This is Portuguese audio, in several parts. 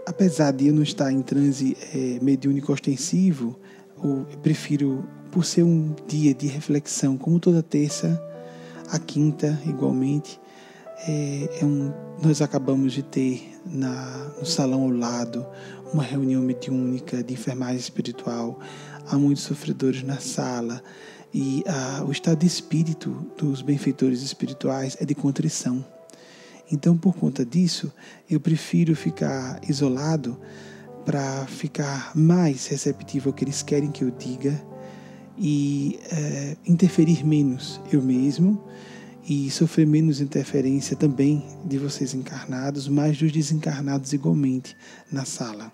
apesar de eu não estar em transe mediúnico ostensivo, eu prefiro, por ser um dia de reflexão, como toda terça, a quinta igualmente, nós acabamos de ter no salão ao lado uma reunião mediúnica de enfermagem espiritual. Há muitos sofredores na sala e o estado de espírito dos benfeitores espirituais é de contrição. Então, por conta disso, eu prefiro ficar isolado para ficar mais receptivo ao que eles querem que eu diga e interferir menos eu mesmo e sofrer menos interferência também de vocês encarnados, mas dos desencarnados igualmente na sala.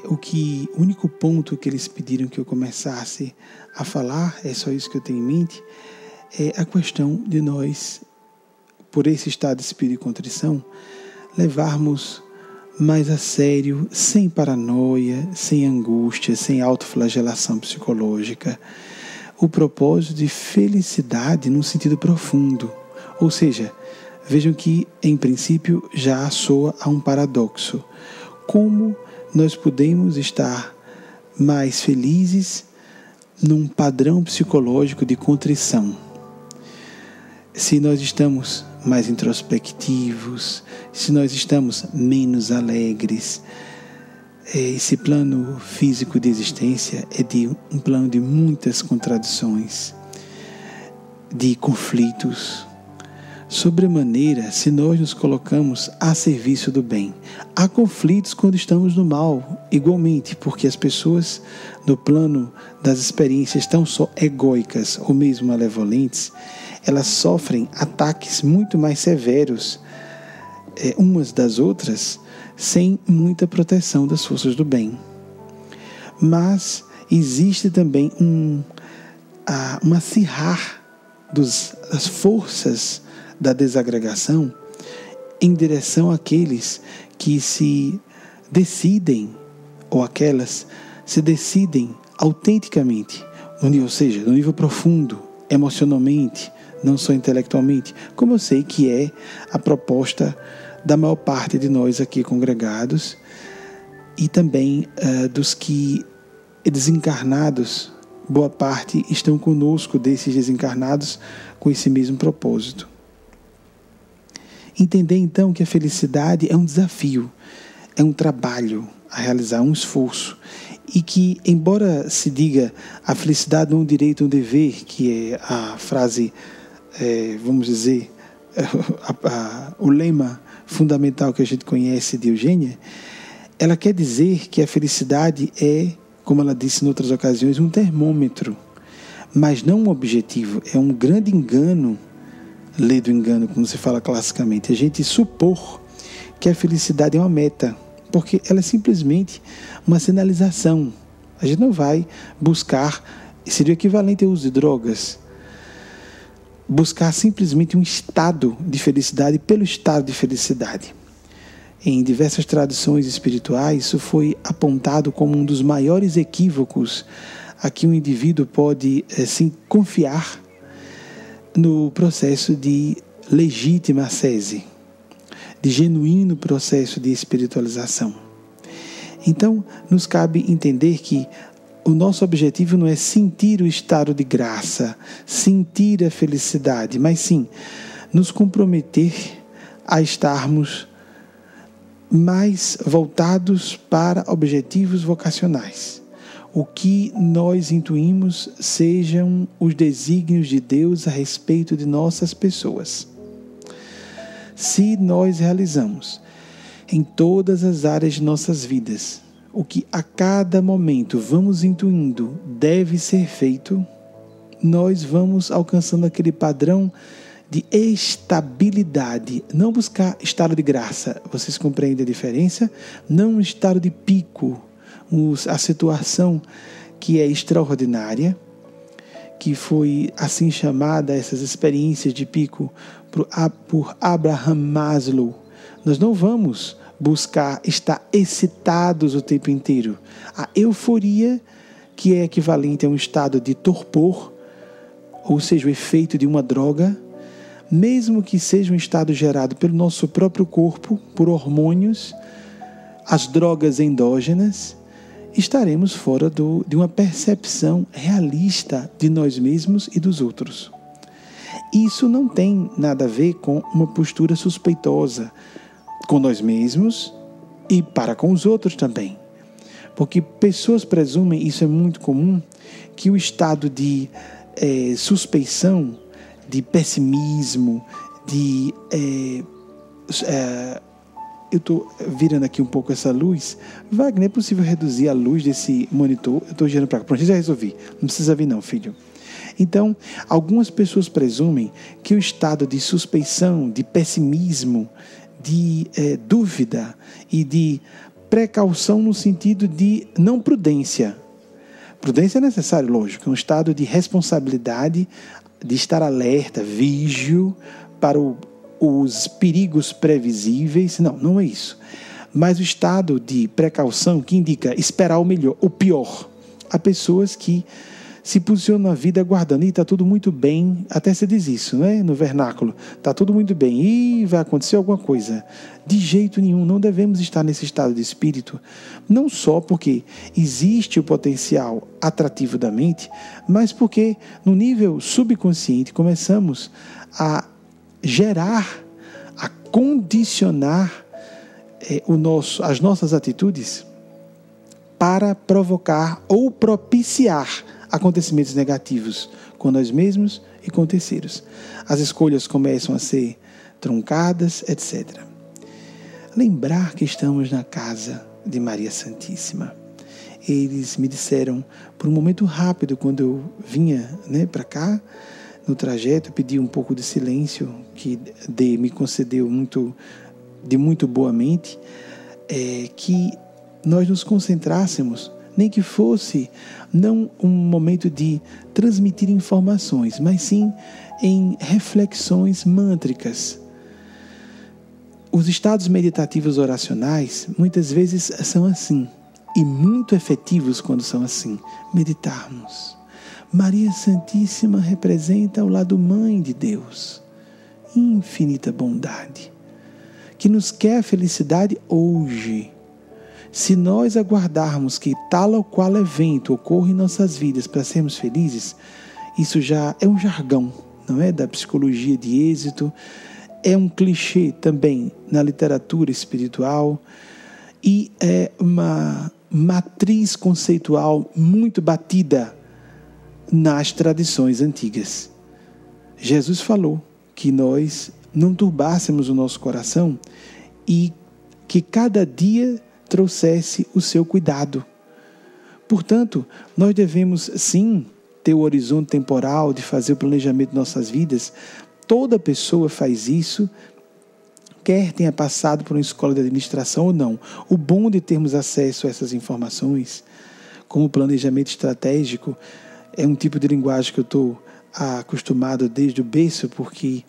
O único ponto que eles pediram que eu começasse a falar, é só isso que eu tenho em mente, é a questão de nós, por esse estado de espírito de contrição, levarmos mais a sério, sem paranoia, sem angústia, sem autoflagelação psicológica, o propósito de felicidade num sentido profundo. Ou seja, vejam que, em princípio, já soa a um paradoxo. Como nós podemos estar mais felizes num padrão psicológico de contrição? Se nós estamos mais introspectivos, se nós estamos menos alegres, esse plano físico de existência é um plano de muitas contradições, de conflitos. Sobremaneira, se nós nos colocamos a serviço do bem. Há conflitos quando estamos no mal, igualmente, porque as pessoas no plano das experiências tão só egóicas ou mesmo malevolentes, elas sofrem ataques muito mais severos umas das outras, sem muita proteção das forças do bem. Mas existe também um acirrar das forças da desagregação em direção àqueles que se decidem, ou aquelas se decidem autenticamente, ou seja, no nível profundo, emocionalmente, não só intelectualmente, como eu sei que é a proposta da maior parte de nós aqui congregados e também dos que desencarnados, boa parte estão conosco desses desencarnados com esse mesmo propósito. Entender então que a felicidade é um desafio, é um trabalho a realizar, um esforço, e que, embora se diga a felicidade não é um direito, é um dever, que é a frase, vamos dizer, o lema fundamental que a gente conhece de Eugênia, ela quer dizer que a felicidade é, como ela disse em outras ocasiões, um termômetro, mas não um objetivo. É um grande engano, lei do engano, como se fala classicamente, a gente supor que a felicidade é uma meta, porque ela é simplesmente uma sinalização. A gente não vai buscar, seria o equivalente ao uso de drogas, buscar simplesmente um estado de felicidade pelo estado de felicidade. Em diversas tradições espirituais, isso foi apontado como um dos maiores equívocos a que um indivíduo pode se confiar no processo de legítima ascese, de genuíno processo de espiritualização. Então, nos cabe entender que o nosso objetivo não é sentir o estado de graça, sentir a felicidade, mas sim nos comprometer a estarmos mais voltados para objetivos vocacionais. O que nós intuímos sejam os desígnios de Deus a respeito de nossas pessoas. Se nós realizamos em todas as áreas de nossas vidas o que a cada momento vamos intuindo deve ser feito, nós vamos alcançando aquele padrão de estabilidade. Não buscar estado de graça, vocês compreendem a diferença? Não um estado de pico, a situação que é extraordinária, que foi assim chamada, essas experiências de pico, por Abraham Maslow. Nós não vamos buscar estar excitados o tempo inteiro. A euforia, que é equivalente a um estado de torpor, ou seja, o efeito de uma droga, mesmo que seja um estado gerado pelo nosso próprio corpo, por hormônios, as drogas endógenas, estaremos fora de uma percepção realista de nós mesmos e dos outros. Isso não tem nada a ver com uma postura suspeitosa com nós mesmos e para com os outros também. Porque pessoas presumem, isso é muito comum, que o estado de suspeição, de pessimismo, eu estou virando aqui um pouco essa luz. Wagner, é possível reduzir a luz desse monitor? Eu estou girando para cá. Pronto, já resolvi. Não precisa vir não, filho. Então, algumas pessoas presumem que o estado de suspeição, de pessimismo, de dúvida e de precaução no sentido de não prudência. Prudência é necessário, lógico. É um estado de responsabilidade, de estar alerta, vígio para os perigos previsíveis. Não é isso. Mas o estado de precaução que indica esperar o melhor, o pior. Há pessoas que se posicionam na vida aguardando, e está tudo muito bem, até se diz isso, né? No vernáculo, está tudo muito bem, e vai acontecer alguma coisa. De jeito nenhum, não devemos estar nesse estado de espírito, não só porque existe o potencial atrativo da mente, mas porque no nível subconsciente começamos a gerar, a condicionar as nossas atitudes para provocar ou propiciar acontecimentos negativos com nós mesmos e com terceiros. As escolhas começam a ser truncadas, etc. Lembrar que estamos na casa de Maria Santíssima. Eles me disseram, por um momento rápido, quando eu vinha para cá, no trajeto, eu pedi um pouco de silêncio, que me concedeu de muito boamente, que nós nos concentrássemos, nem que fosse não um momento de transmitir informações, mas sim em reflexões mântricas. Os estados meditativos oracionais muitas vezes são assim, e muito efetivos quando são assim. Meditarmos. Maria Santíssima representa o lado mãe de Deus, infinita bondade, que nos quer a felicidade hoje. Se nós aguardarmos que tal ou qual evento ocorra em nossas vidas para sermos felizes, isso já é um jargão, não é? Da psicologia de êxito, é um clichê também na literatura espiritual e é uma matriz conceitual muito batida nas tradições antigas. Jesus falou que nós não turbássemos o nosso coração e que cada dia trouxesse o seu cuidado. Portanto, nós devemos sim ter o horizonte temporal de fazer o planejamento de nossas vidas. Toda pessoa faz isso, quer tenha passado por uma escola de administração ou não. O bom de termos acesso a essas informações, como o planejamento estratégico, é um tipo de linguagem que eu estou acostumado desde o berço, porque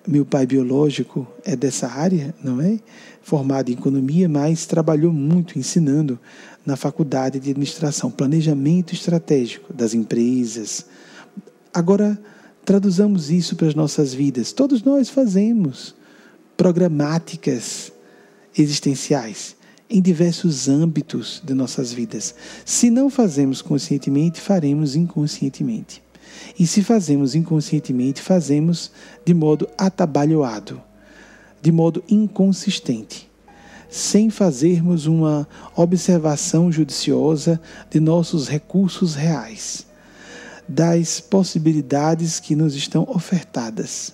meu pai biológico é dessa área, não é? Formado em economia, mas trabalhou muito ensinando na faculdade de administração, planejamento estratégico das empresas. Agora, traduzamos isso para as nossas vidas. Todos nós fazemos programáticas existenciais em diversos âmbitos de nossas vidas. Se não fazemos conscientemente, faremos inconscientemente. E se fazemos inconscientemente, fazemos de modo atabalhoado, de modo inconsistente, sem fazermos uma observação judiciosa de nossos recursos reais, das possibilidades que nos estão ofertadas,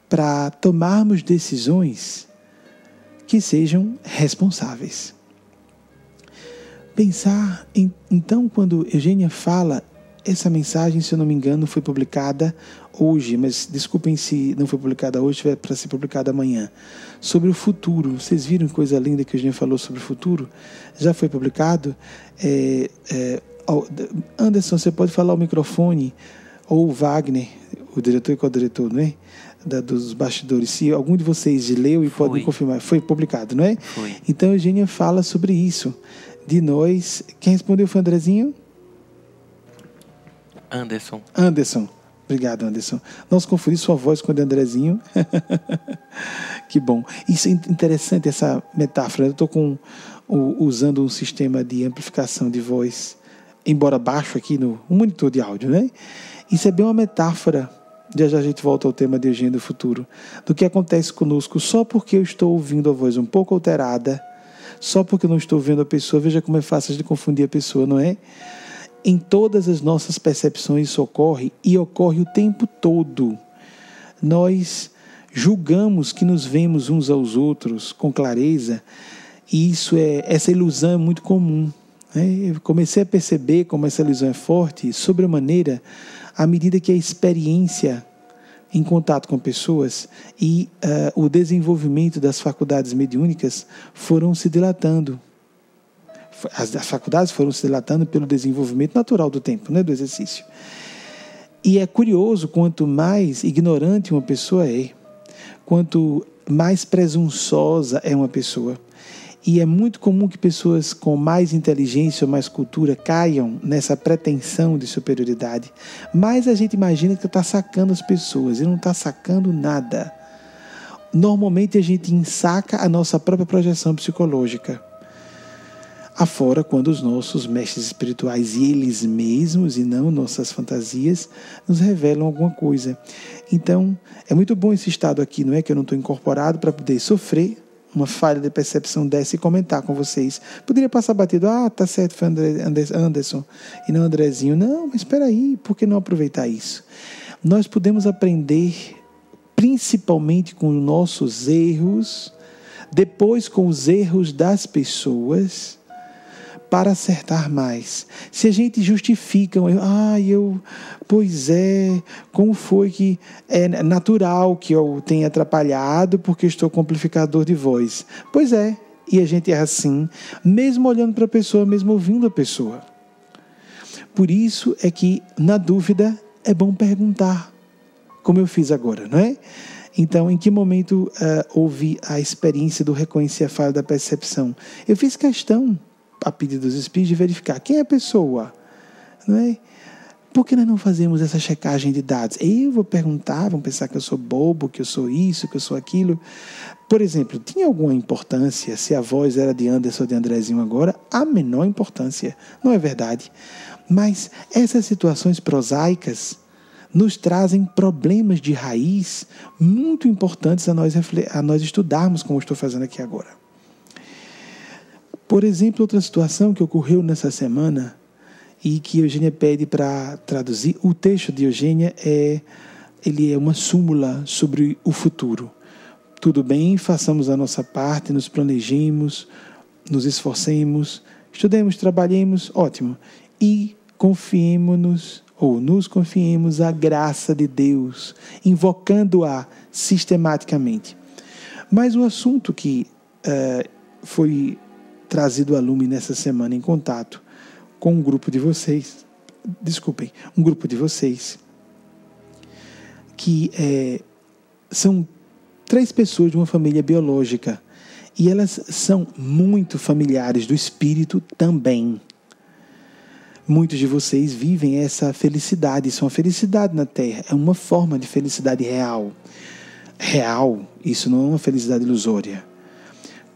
para tomarmos decisões que sejam responsáveis. Pensar, então, quando Eugênia fala, essa mensagem, se eu não me engano, foi publicada hoje, mas desculpem se não foi publicada hoje, vai para ser publicada amanhã, sobre o futuro. Vocês viram que coisa linda que a gente falou sobre o futuro? Já foi publicado? Anderson, você pode falar ao microfone, ou o Wagner, o diretor e co-diretor, não é? Dos bastidores. Se algum de vocês leu e pode me confirmar, foi publicado, não é? Foi. Então a Eugênia fala sobre isso, de nós. Quem respondeu foi o Andrezinho? Anderson. Obrigado, Anderson. Não se confundir sua voz com a de Andrezinho. Que bom. Isso é interessante, essa metáfora. Eu estou usando um sistema de amplificação de voz, embora baixo aqui no monitor de áudio, né? Isso é bem uma metáfora. Já a gente volta ao tema de Eugênio do futuro. Do que acontece conosco só porque eu estou ouvindo a voz um pouco alterada, só porque eu não estou vendo a pessoa. Veja como é fácil de confundir a pessoa, não é? Em todas as nossas percepções isso ocorre, e ocorre o tempo todo. Nós julgamos que nos vemos uns aos outros com clareza, e essa ilusão é muito comum, né? Eu comecei a perceber como essa ilusão é forte, sobremaneira, à medida que a experiência em contato com pessoas e o desenvolvimento das faculdades mediúnicas foram se dilatando. As faculdades foram se dilatando pelo desenvolvimento natural do tempo, né, do exercício. E é curioso, quanto mais ignorante uma pessoa é, quanto mais presunçosa é uma pessoa. E é muito comum que pessoas com mais inteligência ou mais cultura caiam nessa pretensão de superioridade. Mas a gente imagina que está sacando as pessoas, e não está sacando nada. Normalmente a gente ensaca a nossa própria projeção psicológica. Afora quando os nossos mestres espirituais e eles mesmos, e não nossas fantasias, nos revelam alguma coisa. Então, é muito bom esse estado aqui, não é? Que eu não estou incorporado para poder sofrer uma falha de percepção dessa e comentar com vocês. Poderia passar batido, tá certo, foi Anderson e não Andrezinho. Não, mas espera aí, por que não aproveitar isso? Nós podemos aprender principalmente com os nossos erros, depois com os erros das pessoas, para acertar mais. Se a gente justifica, pois é, como foi que é natural que eu tenha atrapalhado porque estou com amplificador de voz? Pois é, e a gente erra assim, mesmo olhando para a pessoa, mesmo ouvindo a pessoa. Por isso é que, na dúvida, é bom perguntar, como eu fiz agora, não é? Então, em que momento houve a experiência do reconhecer a falha da percepção? Eu fiz questão, a pedido dos espíritos, de verificar quem é a pessoa, não é? Por que nós não fazemos essa checagem de dados? Eu vou perguntar, vão pensar que eu sou bobo, que eu sou isso, que eu sou aquilo. Por exemplo, tinha alguma importância se a voz era de Anderson ou de Andrezinho agora? A menor importância, não é verdade? Mas essas situações prosaicas nos trazem problemas de raiz muito importantes a nós estudarmos, como eu estou fazendo aqui agora. Por exemplo, outra situação que ocorreu nessa semana e que Eugênia pede para traduzir, o texto de Eugênia ele é uma súmula sobre o futuro. Tudo bem, façamos a nossa parte, nos planejemos, nos esforcemos, estudemos, trabalhemos, ótimo. E nos confiemos à graça de Deus, invocando-a sistematicamente. Mas o assunto que foi trazido a lume nessa semana em contato com um grupo de vocês, que são 3 pessoas de uma família biológica, e elas são muito familiares do espírito também. Muitos de vocês vivem essa felicidade, isso é uma felicidade na Terra, é uma forma de felicidade real. Real, isso não é uma felicidade ilusória.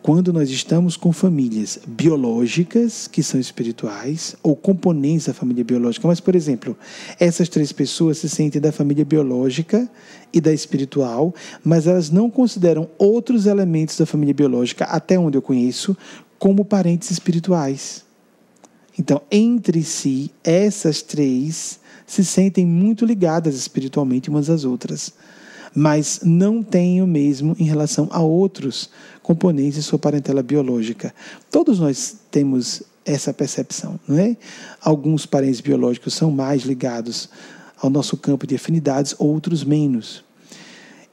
Quando nós estamos com famílias biológicas, que são espirituais, ou componentes da família biológica, mas, por exemplo, essas 3 pessoas se sentem da família biológica e da espiritual, mas elas não consideram outros elementos da família biológica, até onde eu conheço, como parentes espirituais. Então, entre si, essas 3 se sentem muito ligadas espiritualmente umas às outras, mas não têm o mesmo em relação a outros componentes de sua parentela biológica. Todos nós temos essa percepção, não é? Alguns parentes biológicos são mais ligados ao nosso campo de afinidades, outros menos.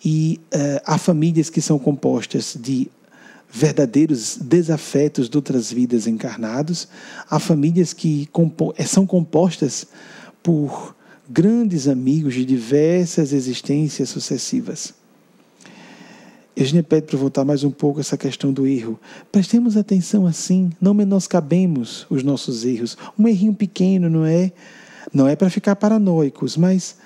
E há famílias que são compostas de verdadeiros desafetos de outras vidas encarnados, há famílias que são compostas por grandes amigos de diversas existências sucessivas. Eugênia pede para voltar mais um pouco essa questão do erro. Prestemos atenção assim, não menoscabemos os nossos erros. Um errinho pequeno não é para ficar paranoicos, mas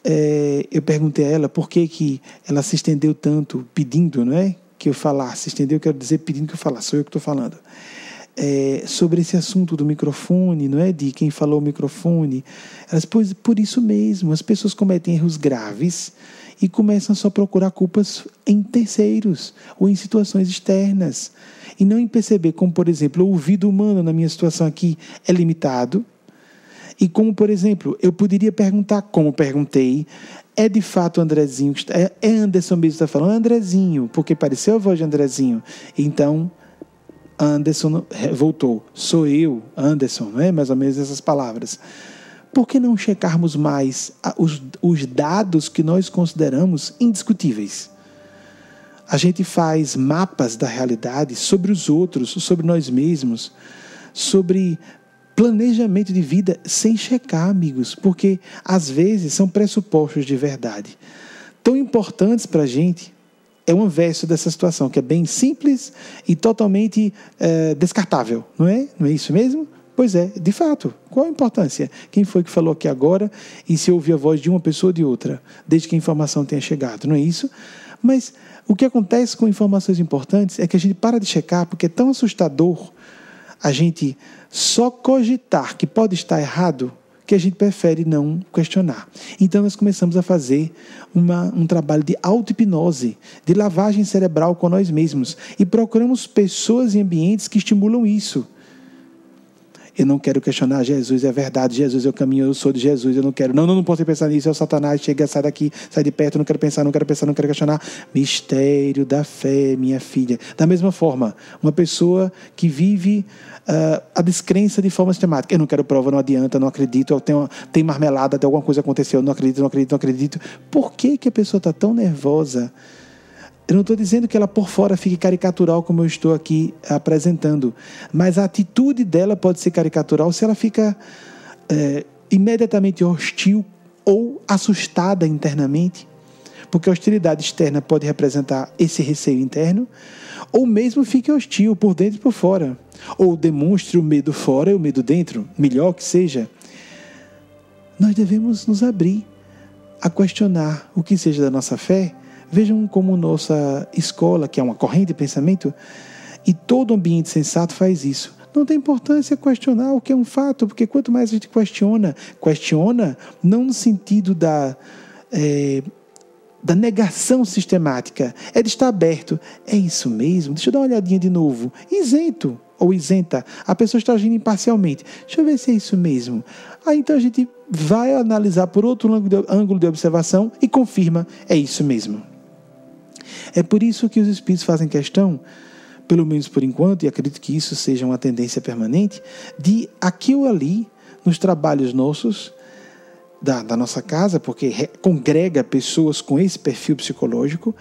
eu perguntei a ela por que ela se estendeu tanto pedindo, não é, que eu falasse. Estendeu, quero dizer, pedindo que eu falasse, sou eu que estou falando. Sobre esse assunto do microfone, não é, de quem falou o microfone. Elas, pois, por isso mesmo, as pessoas cometem erros graves e começam só a procurar culpas em terceiros ou em situações externas. E não em perceber como, por exemplo, o ouvido humano na minha situação aqui é limitado. E como, por exemplo, eu poderia perguntar, como perguntei, é de fato Andrezinho, é Anderson mesmo que está falando, Andrezinho, porque pareceu a voz de Andrezinho. Então, Anderson voltou, sou eu, Anderson, não é? Mais ou menos essas palavras. Por que não checarmos mais os dados que nós consideramos indiscutíveis? A gente faz mapas da realidade sobre os outros, sobre nós mesmos, sobre planejamento de vida sem checar, amigos, porque às vezes são pressupostos de verdade tão importantes para a gente. É um verso dessa situação que é bem simples e totalmente descartável, não é? Não é isso mesmo? Pois é, de fato, qual a importância? Quem foi que falou aqui agora e se ouvir a voz de uma pessoa ou de outra, desde que a informação tenha chegado, não é isso? Mas o que acontece com informações importantes é que a gente para de checar porque é tão assustador a gente só cogitar que pode estar errado que a gente prefere não questionar. Então nós começamos a fazer um trabalho de auto-hipnose, de lavagem cerebral com nós mesmos e procuramos pessoas e ambientes que estimulam isso. Eu não quero questionar Jesus, é verdade, Jesus é o caminho, eu sou de Jesus, eu não quero, não posso pensar nisso, é o Satanás, chega, sai daqui, sai de perto, não quero pensar, não quero questionar. Mistério da fé, minha filha. Da mesma forma, uma pessoa que vive a descrença de forma sistemática, eu não quero prova, não adianta, não acredito, tem marmelada, até alguma coisa aconteceu, não acredito. Por que a pessoa está tão nervosa? Eu não estou dizendo que ela por fora fique caricatural como eu estou aqui apresentando, mas a atitude dela pode ser caricatural se ela fica imediatamente hostil ou assustada internamente, porque a hostilidade externa pode representar esse receio interno, ou mesmo fique hostil por dentro e por fora, ou demonstre o medo fora e o medo dentro, melhor que seja. Nós devemos nos abrir a questionar o que seja da nossa fé. Vejam como nossa escola, que é uma corrente de pensamento, e todo ambiente sensato faz isso. Não tem importância questionar o que é um fato, porque quanto mais a gente questiona não no sentido da negação sistemática, é de estar aberto. É isso mesmo? Deixa eu dar uma olhadinha de novo. Isento ou isenta. A pessoa está agindo imparcialmente. Deixa eu ver se é isso mesmo. Aí então a gente vai analisar por outro ângulo de observação e confirma, é isso mesmo. É por isso que os espíritos fazem questão, pelo menos por enquanto, e acredito que isso seja uma tendência permanente, de aqui ou ali, nos trabalhos nossos, da nossa casa, porque congrega pessoas com esse perfil psicológico,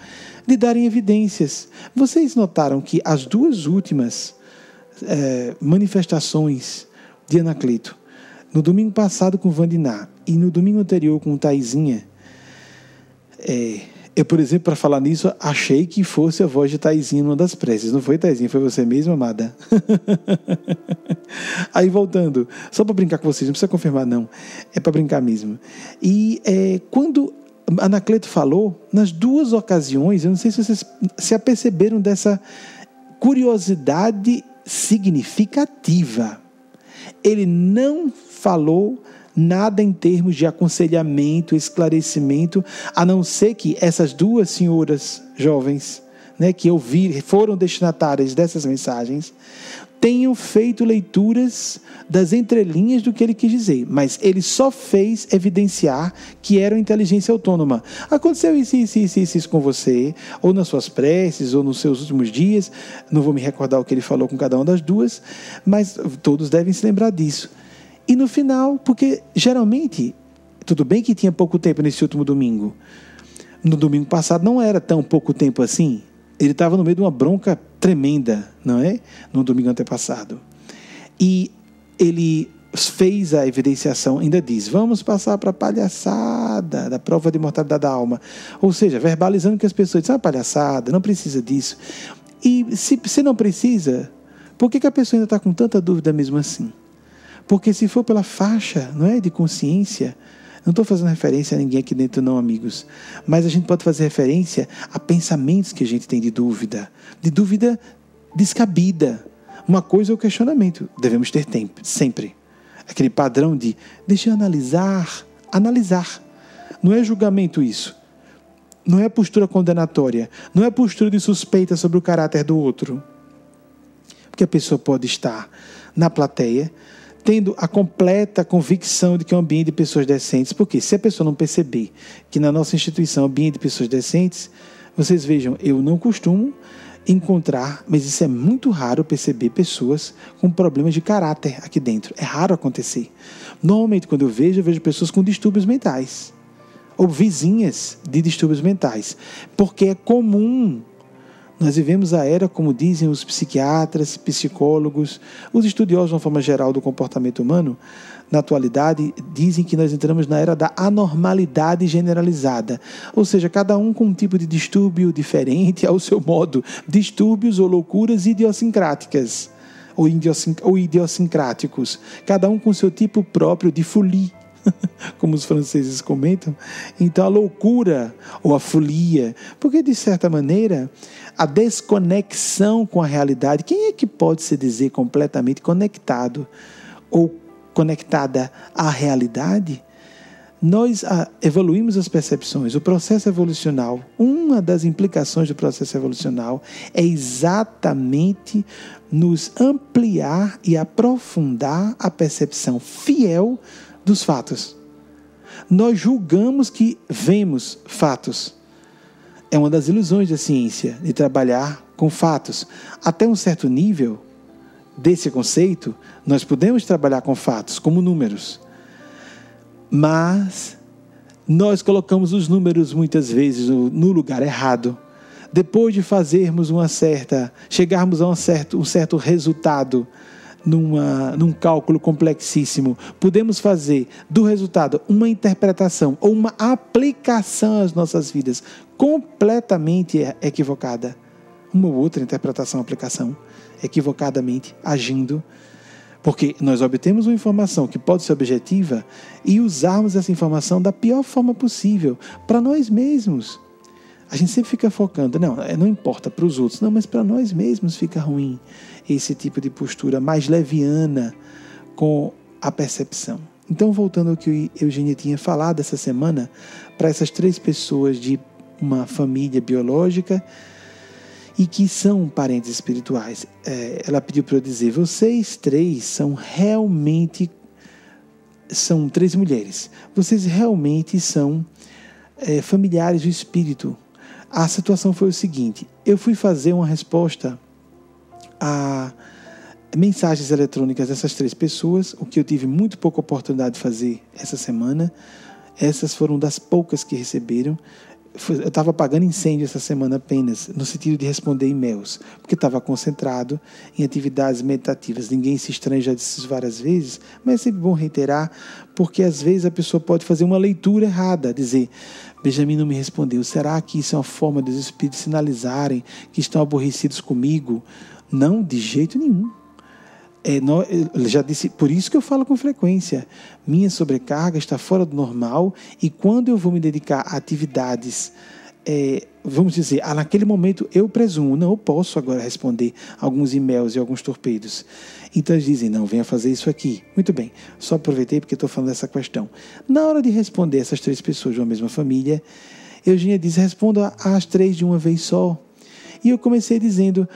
de darem evidências. Vocês notaram que as duas últimas manifestações de Anacleto, no domingo passado com Vandiná e no domingo anterior com Taizinha, eu, por exemplo, para falar nisso, achei que fosse a voz de Taizinha numa das preces. Não foi, Taizinha? Foi você mesma, amada? Aí, voltando, só para brincar com vocês, não precisa confirmar, não. É para brincar mesmo. E quando Anacleto falou, nas duas ocasiões, eu não sei se vocês se aperceberam dessa curiosidade significativa. Ele não falou nada em termos de aconselhamento, esclarecimento, a não ser que essas duas senhoras jovens, né, que foram destinatárias dessas mensagens, tenham feito leituras das entrelinhas do que ele quis dizer, mas ele só fez evidenciar que era uma inteligência autônoma. Aconteceu isso com você, ou nas suas preces, ou nos seus últimos dias, não vou me recordar o que ele falou com cada uma das duas, mas todos devem se lembrar disso. E no final, porque geralmente, tudo bem que tinha pouco tempo nesse último domingo, no domingo passado não era tão pouco tempo assim, ele estava no meio de uma bronca tremenda, não é? No domingo antepassado. E ele fez a evidenciação, ainda diz, vamos passar para a palhaçada da prova de imortalidade da alma. Ou seja, verbalizando que as pessoas dizem, palhaçada, não precisa disso. E se não precisa, por que a pessoa ainda está com tanta dúvida mesmo assim? Porque se for pela faixa, não é, de consciência, Não estou fazendo referência a ninguém aqui dentro não, amigos. Mas a gente pode fazer referência a pensamentos que a gente tem de dúvida descabida. Uma coisa é o questionamento. Devemos ter tempo, sempre. Aquele padrão de, deixa eu analisar. Não é julgamento isso. Não é postura condenatória. Não é postura de suspeita sobre o caráter do outro. Porque a pessoa pode estar na plateia tendo a completa convicção de que é um ambiente de pessoas decentes. Porque se a pessoa não perceber que na nossa instituição é um ambiente de pessoas decentes, vocês vejam, eu não costumo encontrar, mas isso é muito raro perceber pessoas com problemas de caráter aqui dentro. É raro acontecer. Normalmente, quando eu vejo pessoas com distúrbios mentais. Ou vizinhas de distúrbios mentais. Porque é comum. Nós vivemos a era, como dizem os psiquiatras, psicólogos, os estudiosos de uma forma geral do comportamento humano, na atualidade, dizem que nós entramos na era da anormalidade generalizada. Ou seja, cada um com um tipo de distúrbio diferente ao seu modo. Distúrbios ou loucuras idiosincráticas. Ou idiosincráticos. Cada um com seu tipo próprio de folie. Como os franceses comentam. Então a loucura ou a folia, porque de certa maneira a desconexão com a realidade, quem é que pode se dizer completamente conectado ou conectada à realidade? Nós evoluímos as percepções. O processo evolucional, uma das implicações do processo evolucional é exatamente nos ampliar e aprofundar a percepção fiel dos fatos. Nós julgamos que vemos fatos. É uma das ilusões da ciência, de trabalhar com fatos. Até um certo nível desse conceito, nós podemos trabalhar com fatos, como números. Mas nós colocamos os números muitas vezes no lugar errado. Depois de fazermos chegarmos a um certo resultado, num cálculo complexíssimo, podemos fazer do resultado uma interpretação ou uma aplicação às nossas vidas completamente equivocada. Uma ou outra interpretação, aplicação, equivocadamente agindo, porque nós obtemos uma informação que pode ser objetiva e usarmos essa informação da pior forma possível para nós mesmos. A gente sempre fica focando, não importa para os outros, não, mas para nós mesmos fica ruim esse tipo de postura mais leviana com a percepção. Então, voltando ao que Eugênia tinha falado essa semana, para essas 3 pessoas de uma família biológica e que são parentes espirituais, ela pediu para eu dizer, vocês 3 são 3 mulheres, vocês realmente são familiares do espírito. A situação foi o seguinte, eu fui fazer uma resposta a mensagens eletrônicas dessas 3 pessoas, o que eu tive muito pouca oportunidade de fazer essa semana. Essas foram das poucas que receberam. Eu estava apagando incêndio essa semana apenas, no sentido de responder e-mails, porque estava concentrado em atividades meditativas. Ninguém se estranha, já disse isso várias vezes, mas é sempre bom reiterar, porque às vezes a pessoa pode fazer uma leitura errada, dizer, Benjamin não me respondeu, será que isso é uma forma dos espíritos sinalizarem que estão aborrecidos comigo? Não, de jeito nenhum. Eu já disse, por isso que eu falo com frequência, minha sobrecarga está fora do normal e quando eu vou me dedicar a atividades, vamos dizer, naquele momento eu presumo, não, eu posso agora responder alguns e-mails e alguns torpedos. Então eles dizem, não, venha fazer isso aqui. Muito bem, só aproveitei porque estou falando dessa questão. Na hora de responder essas 3 pessoas de uma mesma família, Eugênia diz, responda às 3 de uma vez só. E eu comecei dizendo,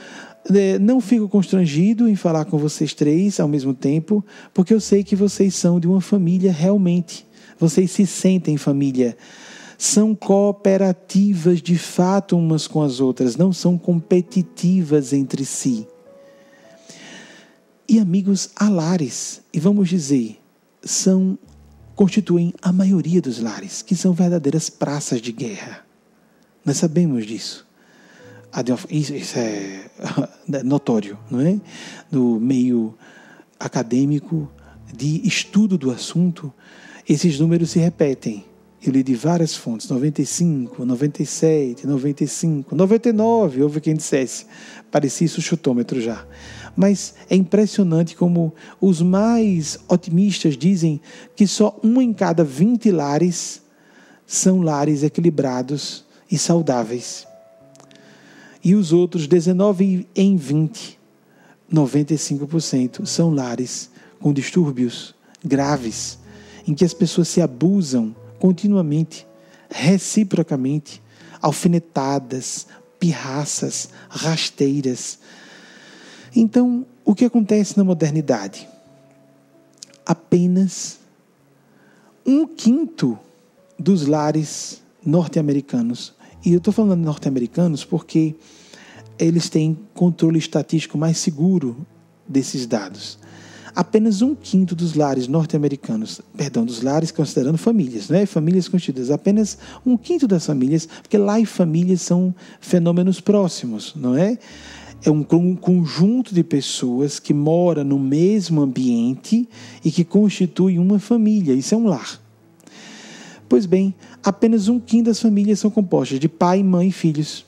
não fico constrangido em falar com vocês 3 ao mesmo tempo, porque eu sei que vocês são de uma família realmente. Vocês se sentem família. São cooperativas de fato umas com as outras, não são competitivas entre si. E amigos, há lares, e vamos dizer, constituem a maioria dos lares, que são verdadeiras praças de guerra. Nós sabemos disso. Isso é notório, não é? No meio acadêmico de estudo do assunto, esses números se repetem. Eu li de várias fontes, 95, 97, 95, 99, houve quem dissesse. Parecia isso o chutômetro já. Mas é impressionante como os mais otimistas dizem que só 1 em cada 20 lares são lares equilibrados e saudáveis. E os outros 19 em 20, 95% são lares com distúrbios graves, em que as pessoas se abusam continuamente, reciprocamente, alfinetadas, pirraças, rasteiras. Então, o que acontece na modernidade? Apenas 1/5 dos lares norte-americanos, e eu estou falando de norte-americanos porque eles têm controle estatístico mais seguro desses dados. Apenas 1/5 dos lares norte-americanos, dos lares considerando famílias, né? Famílias constituídas, apenas 1/5 das famílias, porque lar e família são fenômenos próximos, não é? É um conjunto de pessoas que mora no mesmo ambiente e que constitui uma família, isso é um lar. Pois bem, apenas 1/5 das famílias são compostas de pai, mãe e filhos.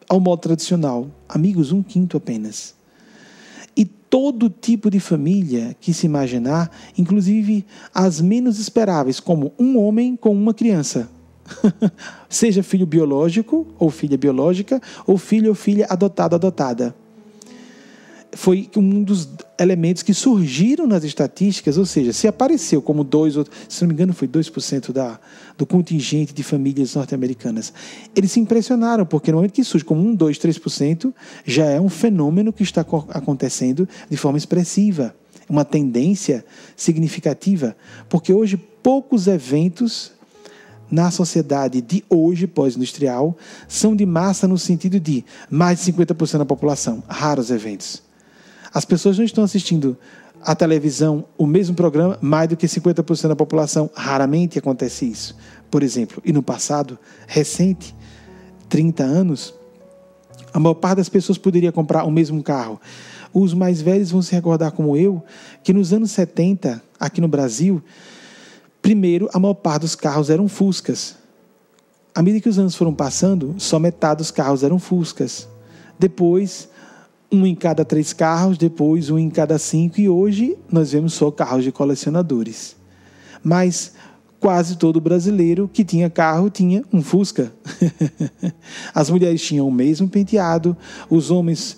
Ao modo tradicional, amigos, 1/5 apenas. E todo tipo de família que se imaginar, inclusive as menos esperáveis, como um homem com uma criança. Seja filho biológico ou filha biológica, ou filho ou filha adotado, adotada. Foi um dos elementos que surgiram nas estatísticas, ou seja, se apareceu como 2, se não me engano foi 2% do contingente de famílias norte-americanas. Eles se impressionaram, porque no momento que surge como 1, 2, 3%, já é um fenômeno que está acontecendo de forma expressiva, uma tendência significativa, porque hoje poucos eventos na sociedade de hoje, pós-industrial, são de massa no sentido de mais de 50% da população, raros eventos. As pessoas não estão assistindo à televisão o mesmo programa, mais do que 50% da população. Raramente acontece isso. Por exemplo, e no passado, recente, 30 anos, a maior parte das pessoas poderia comprar o mesmo carro. Os mais velhos vão se recordar, como eu, que nos anos 70, aqui no Brasil, primeiro, a maior parte dos carros eram Fuscas. À medida que os anos foram passando, só metade dos carros eram Fuscas. Depois, 1 em cada 3 carros, depois 1 em cada 5, e hoje nós vemos só carros de colecionadores. Mas quase todo brasileiro que tinha carro tinha um Fusca. As mulheres tinham o mesmo penteado, os homens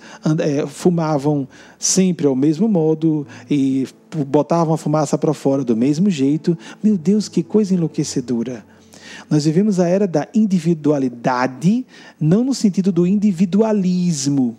fumavam sempre ao mesmo modo e botavam a fumaça para fora do mesmo jeito. Meu Deus, que coisa enlouquecedora! Nós vivemos a era da individualidade, não no sentido do individualismo,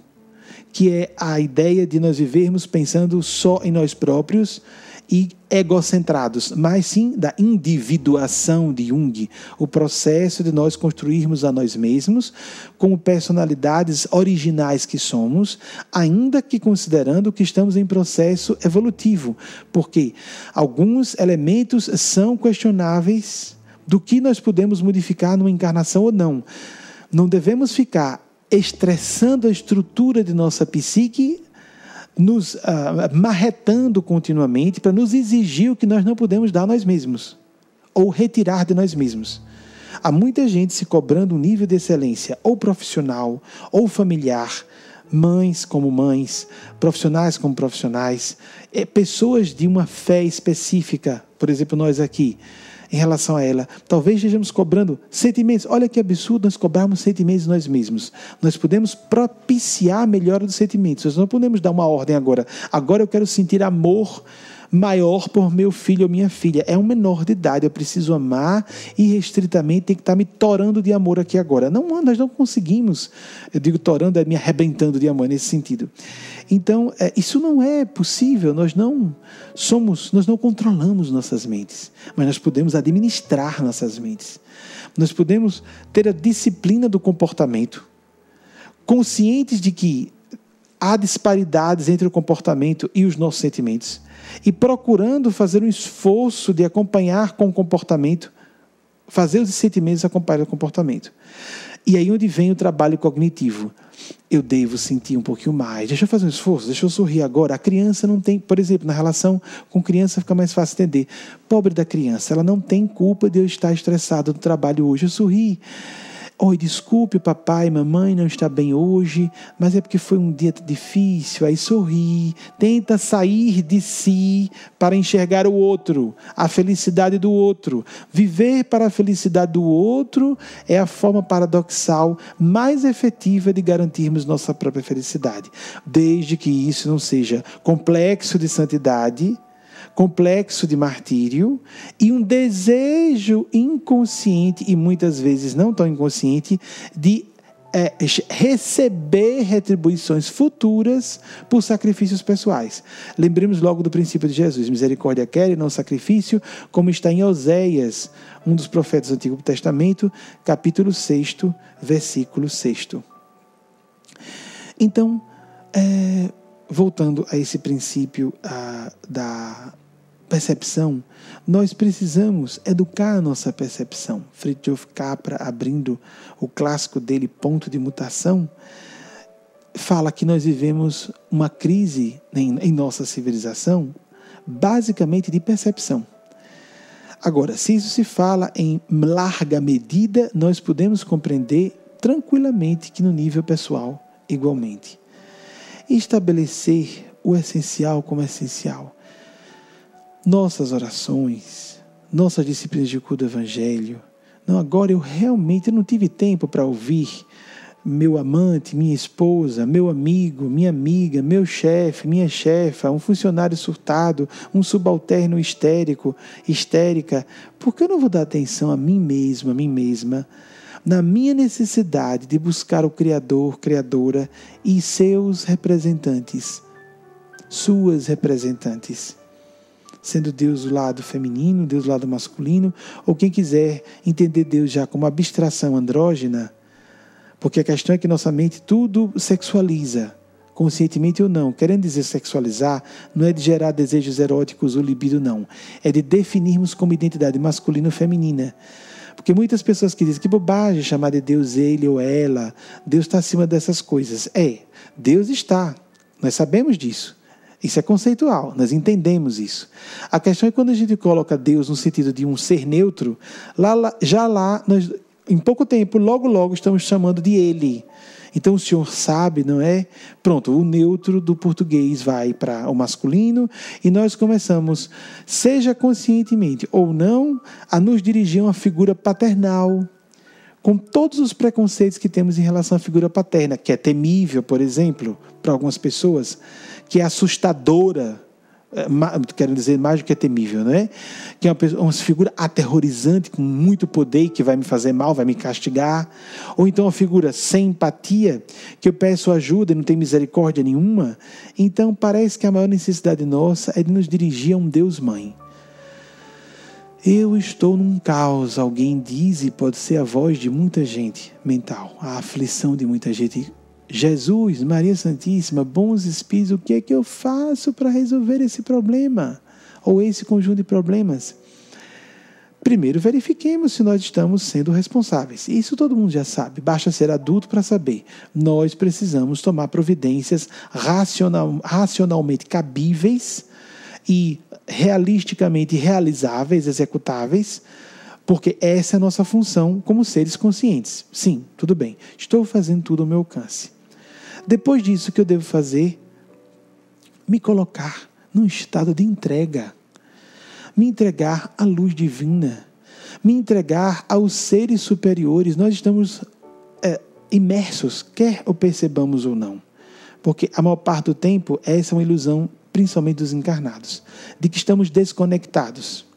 que é a ideia de nós vivermos pensando só em nós próprios e egocentrados, mas sim da individuação de Jung, o processo de nós construirmos a nós mesmos como personalidades originais que somos, ainda que considerando que estamos em processo evolutivo, porque alguns elementos são questionáveis do que nós podemos modificar numa encarnação ou não. Não devemos ficar estressando a estrutura de nossa psique, nos marretando continuamente para nos exigir o que nós não podemos dar a nós mesmos, ou retirar de nós mesmos. Há muita gente se cobrando um nível de excelência, ou profissional, ou familiar, mães como mães, profissionais como profissionais, pessoas de uma fé específica, por exemplo, nós aqui, em relação a ela, talvez estejamos cobrando sentimentos. Olha que absurdo nós cobrarmos sentimentos de nós mesmos. Nós podemos propiciar a melhora dos sentimentos. Nós não podemos dar uma ordem agora. Agora eu quero sentir amor maior por meu filho ou minha filha. É um menor de idade, eu preciso amar irrestritamente, tem que estar me torando de amor aqui agora. Não, nós não conseguimos. Eu digo torando, é me arrebentando de amor nesse sentido. Então, isso não é possível, nós não controlamos nossas mentes, mas nós podemos administrar nossas mentes. Nós podemos ter a disciplina do comportamento, conscientes de que há disparidades entre o comportamento e os nossos sentimentos, e procurando fazer um esforço de acompanhar com o comportamento, fazer os sentimentos acompanhar o comportamento. E aí onde vem o trabalho cognitivo. Eu devo sentir um pouquinho mais. Deixa eu fazer um esforço, deixa eu sorrir agora. A criança não tem, por exemplo, na relação com criança fica mais fácil entender. Pobre da criança, ela não tem culpa de eu estar estressada no trabalho hoje. Eu sorri. Oi, desculpe, papai, mamãe não está bem hoje, mas é porque foi um dia difícil. Aí sorri, tenta sair de si para enxergar o outro, a felicidade do outro. Viver para a felicidade do outro é a forma paradoxal mais efetiva de garantirmos nossa própria felicidade. Desde que isso não seja complexo de santidade, complexo de martírio e um desejo inconsciente e muitas vezes não tão inconsciente de receber retribuições futuras por sacrifícios pessoais. Lembremos logo do princípio de Jesus: misericórdia quer e não sacrifício, como está em Oséias, um dos profetas do Antigo Testamento, capítulo 6, versículo 6. Então, voltando a esse princípio da percepção, nós precisamos educar a nossa percepção. Fritjof Capra, abrindo o clássico dele, Ponto de Mutação, fala que nós vivemos uma crise em nossa civilização, basicamente de percepção. Agora, se isso se fala em larga medida, nós podemos compreender tranquilamente que no nível pessoal, igualmente. Estabelecer o essencial como essencial. Nossas orações, nossas disciplinas de culto do Evangelho. Não, agora eu realmente não tive tempo para ouvir meu amante, minha esposa, meu amigo, minha amiga, meu chefe, minha chefa, um funcionário surtado, um subalterno histérica. Por que eu não vou dar atenção a mim mesmo, a mim mesma, na minha necessidade de buscar o Criador, Criadora e seus representantes, suas representantes? Sendo Deus do lado feminino, Deus do lado masculino, ou quem quiser entender Deus já como abstração andrógena, porque a questão é que nossa mente tudo sexualiza, conscientemente ou não. Querendo dizer sexualizar, não é de gerar desejos eróticos ou libido, não. É de definirmos como identidade masculina ou feminina. Porque muitas pessoas que dizem que bobagem chamar de Deus ele ou ela, Deus está acima dessas coisas. Deus está, nós sabemos disso. Isso é conceitual, nós entendemos isso. A questão é quando a gente coloca Deus no sentido de um ser neutro, lá nós, em pouco tempo, logo estamos chamando de Ele. Então o Senhor sabe, não é? Pronto, o neutro do português vai para o masculino e nós começamos, seja conscientemente ou não, a nos dirigir a uma figura paternal, com todos os preconceitos que temos em relação à figura paterna, que é temível, por exemplo, para algumas pessoas, que é assustadora, quero dizer mais do que é temível, não é? Que é uma figura aterrorizante, com muito poder e que vai me fazer mal, vai me castigar. Ou então uma figura sem empatia, que eu peço ajuda e não tem misericórdia nenhuma. Então parece que a maior necessidade nossa é de nos dirigir a um Deus Mãe. Eu estou num caos, alguém diz, e pode ser a voz de muita gente mental, a aflição de muita gente. Jesus, Maria Santíssima, bons espíritos, o que é que eu faço para resolver esse problema? Ou esse conjunto de problemas? Primeiro, verifiquemos se nós estamos sendo responsáveis. Isso todo mundo já sabe, basta ser adulto para saber. Nós precisamos tomar providências racionalmente cabíveis e realisticamente realizáveis, executáveis, porque essa é a nossa função como seres conscientes. Sim, tudo bem, estou fazendo tudo ao meu alcance. Depois disso, o que eu devo fazer? Me colocar num estado de entrega. Me entregar à luz divina. Me entregar aos seres superiores. Nós estamos imersos, quer o percebamos ou não. Porque a maior parte do tempo, essa é uma ilusão, principalmente dos encarnados, de que estamos desconectados.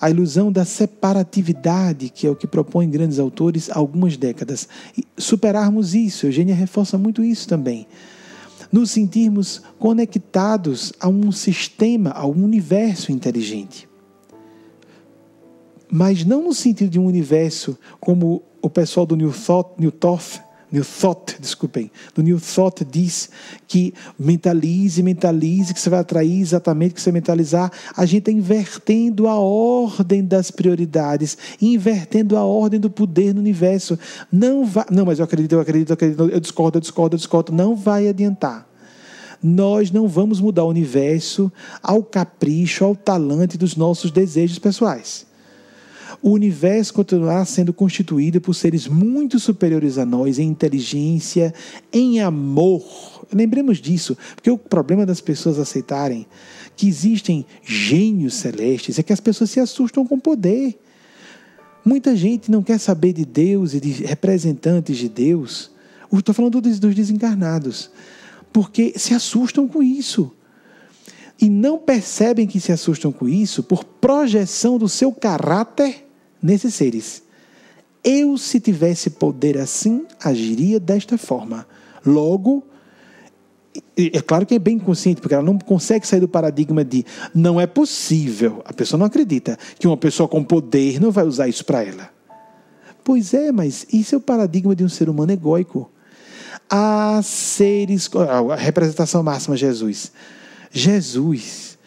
A ilusão da separatividade, que é o que propõem grandes autores há algumas décadas. E superarmos isso, Eugênia reforça muito isso também. Nos sentirmos conectados a um sistema, a um universo inteligente. Mas não no sentido de um universo como o pessoal do New Thought, do New Thought diz que mentalize, que você vai atrair exatamente o que você mentalizar. A gente está invertendo a ordem das prioridades, invertendo a ordem do poder no universo. Não, mas eu acredito, eu discordo. Não vai adiantar. Nós não vamos mudar o universo ao capricho, ao talante dos nossos desejos pessoais. O universo continuará sendo constituído por seres muito superiores a nós em inteligência, em amor. Lembremos disso, porque o problema das pessoas aceitarem que existem gênios celestes é que as pessoas se assustam com o poder. Muita gente não quer saber de Deus e de representantes de Deus. Estou falando dos desencarnados, porque se assustam com isso. E não percebem que se assustam com isso por projeção do seu caráter nesses seres. Eu, se tivesse poder assim, agiria desta forma. Logo, é claro que é bem consciente, porque ela não consegue sair do paradigma de não é possível. A pessoa não acredita que uma pessoa com poder não vai usar isso para ela. Pois é, mas isso é o paradigma de um ser humano egóico. Há seres... A representação máxima, Jesus,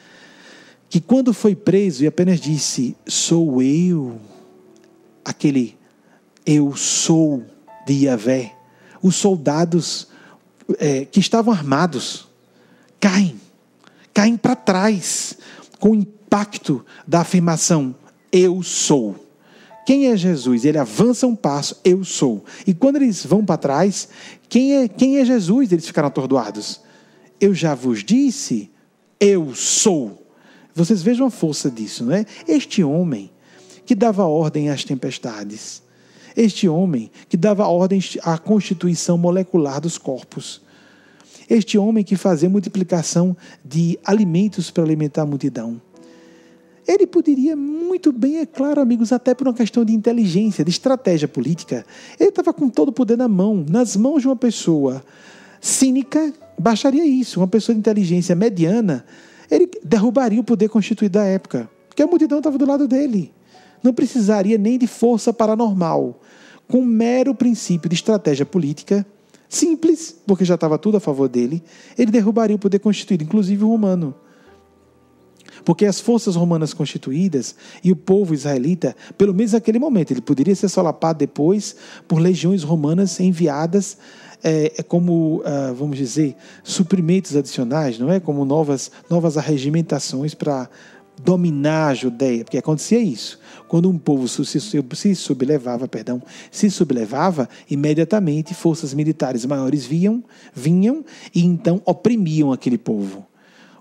que quando foi preso e apenas disse, sou eu, aquele eu sou de Yahvé, os soldados que estavam armados caem para trás com o impacto da afirmação eu sou. Quem é Jesus? Ele avança um passo, eu sou. E quando eles vão para trás, quem é Jesus? Eles ficaram atordoados. Eu já vos disse, eu sou. Vocês vejam a força disso, não é? Este homem que dava ordem às tempestades, este homem que dava ordem à constituição molecular dos corpos, este homem que fazia multiplicação de alimentos para alimentar a multidão, ele poderia muito bem, é claro, amigos, até por uma questão de inteligência, de estratégia política, ele estava com todo o poder nas mãos de uma pessoa cínica, bastaria isso, uma pessoa de inteligência mediana, ele derrubaria o poder constituído da época, porque a multidão estava do lado dele. Não precisaria nem de força paranormal. Com um mero princípio de estratégia política, simples, porque já estava tudo a favor dele, ele derrubaria o poder constituído, inclusive o romano. Porque as forças romanas constituídas e o povo israelita, pelo menos naquele momento, ele poderia ser solapado depois por legiões romanas enviadas como, vamos dizer, suprimentos adicionais, não é? Como novas arregimentações para dominar a Judeia, porque acontecia isso. Quando um povo se sublevava, imediatamente forças militares maiores vinham e então oprimiam aquele povo.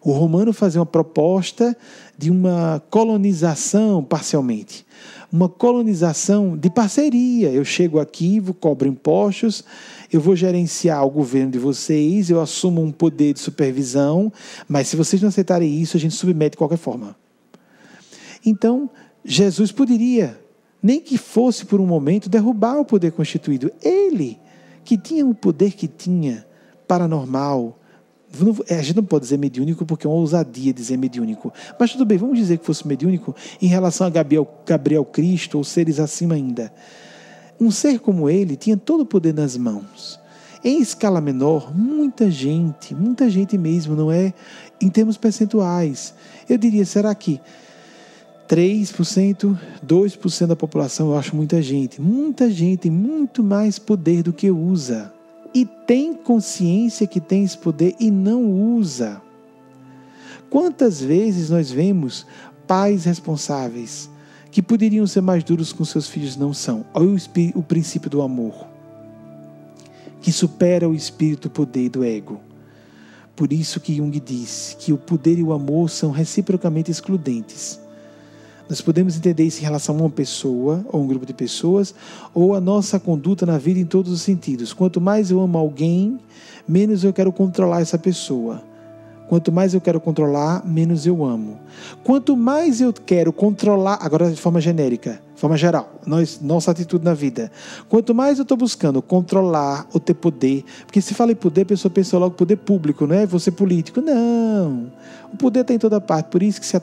O romano fazia uma proposta de uma colonização parcialmente, uma colonização de parceria. Eu chego aqui, cobro impostos, eu vou gerenciar o governo de vocês, eu assumo um poder de supervisão, mas se vocês não aceitarem isso, a gente submete de qualquer forma. Então, Jesus poderia, nem que fosse por um momento, derrubar o poder constituído. Ele, que tinha o poder que tinha, paranormal, a gente não pode dizer mediúnico porque é uma ousadia dizer mediúnico, mas tudo bem, vamos dizer que fosse mediúnico em relação a Gabriel Cristo ou seres acima ainda. Um ser como ele tinha todo o poder nas mãos. Em escala menor, muita gente mesmo, não é? Em termos percentuais, eu diria, será que 3%, 2% da população, eu acho muita gente, muito mais poder do que usa. E tem consciência que tem esse poder e não usa. Quantas vezes nós vemos pais responsáveis que poderiam ser mais duros com seus filhos, não são? Olha o princípio do amor, que supera o espírito, o poder do ego. Por isso que Jung diz que o poder e o amor são reciprocamente excludentes. Nós podemos entender isso em relação a uma pessoa, ou um grupo de pessoas, ou a nossa conduta na vida em todos os sentidos. Quanto mais eu amo alguém, menos eu quero controlar essa pessoa. Quanto mais eu quero controlar, menos eu amo. Quanto mais eu quero controlar, agora de forma genérica, de forma geral, nossa atitude na vida. Quanto mais eu estou buscando controlar ou ter poder, porque se fala em poder, a pessoa pensa logo poder público, não é? Vou ser político. Não. O poder está em toda parte, por isso que se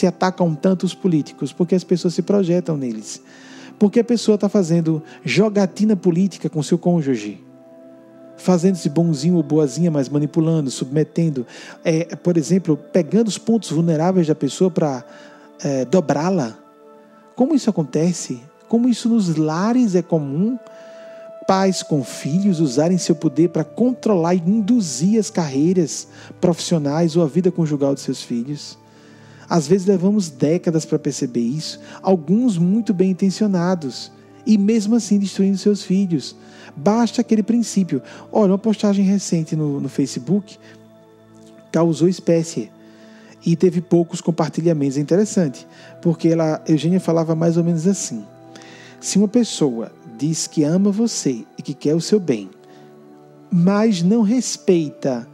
atacam tanto os políticos, porque as pessoas se projetam neles. Porque a pessoa está fazendo jogatina política com seu cônjuge, fazendo-se bonzinho ou boazinha, mas manipulando, submetendo, por exemplo, pegando os pontos vulneráveis da pessoa para dobrá-la. Como isso acontece? Como isso nos lares é comum? Pais com filhos usarem seu poder para controlar e induzir as carreiras profissionais ou a vida conjugal de seus filhos. Às vezes levamos décadas para perceber isso, alguns muito bem intencionados, e mesmo assim destruindo seus filhos. Basta aquele princípio. Olha, uma postagem recente no Facebook causou espécie e teve poucos compartilhamentos. É interessante, porque Eugênia falava mais ou menos assim: se uma pessoa diz que ama você e que quer o seu bem, mas não respeita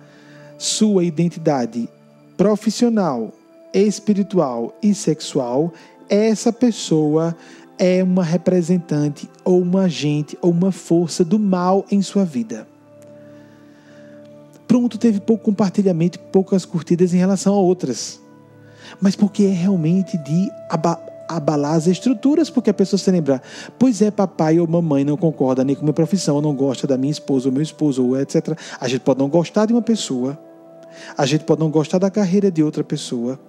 sua identidade profissional, espiritual e sexual, essa pessoa é uma representante ou um agente ou uma força do mal em sua vida. Pronto, teve pouco compartilhamento, poucas curtidas em relação a outras. Mas porque é realmente de abalar as estruturas, porque a pessoa se lembra, pois é, papai ou mamãe não concorda nem com a minha profissão, ou não gosta da minha esposa ou meu esposo, ou etc. A gente pode não gostar de uma pessoa, a gente pode não gostar da carreira de outra pessoa,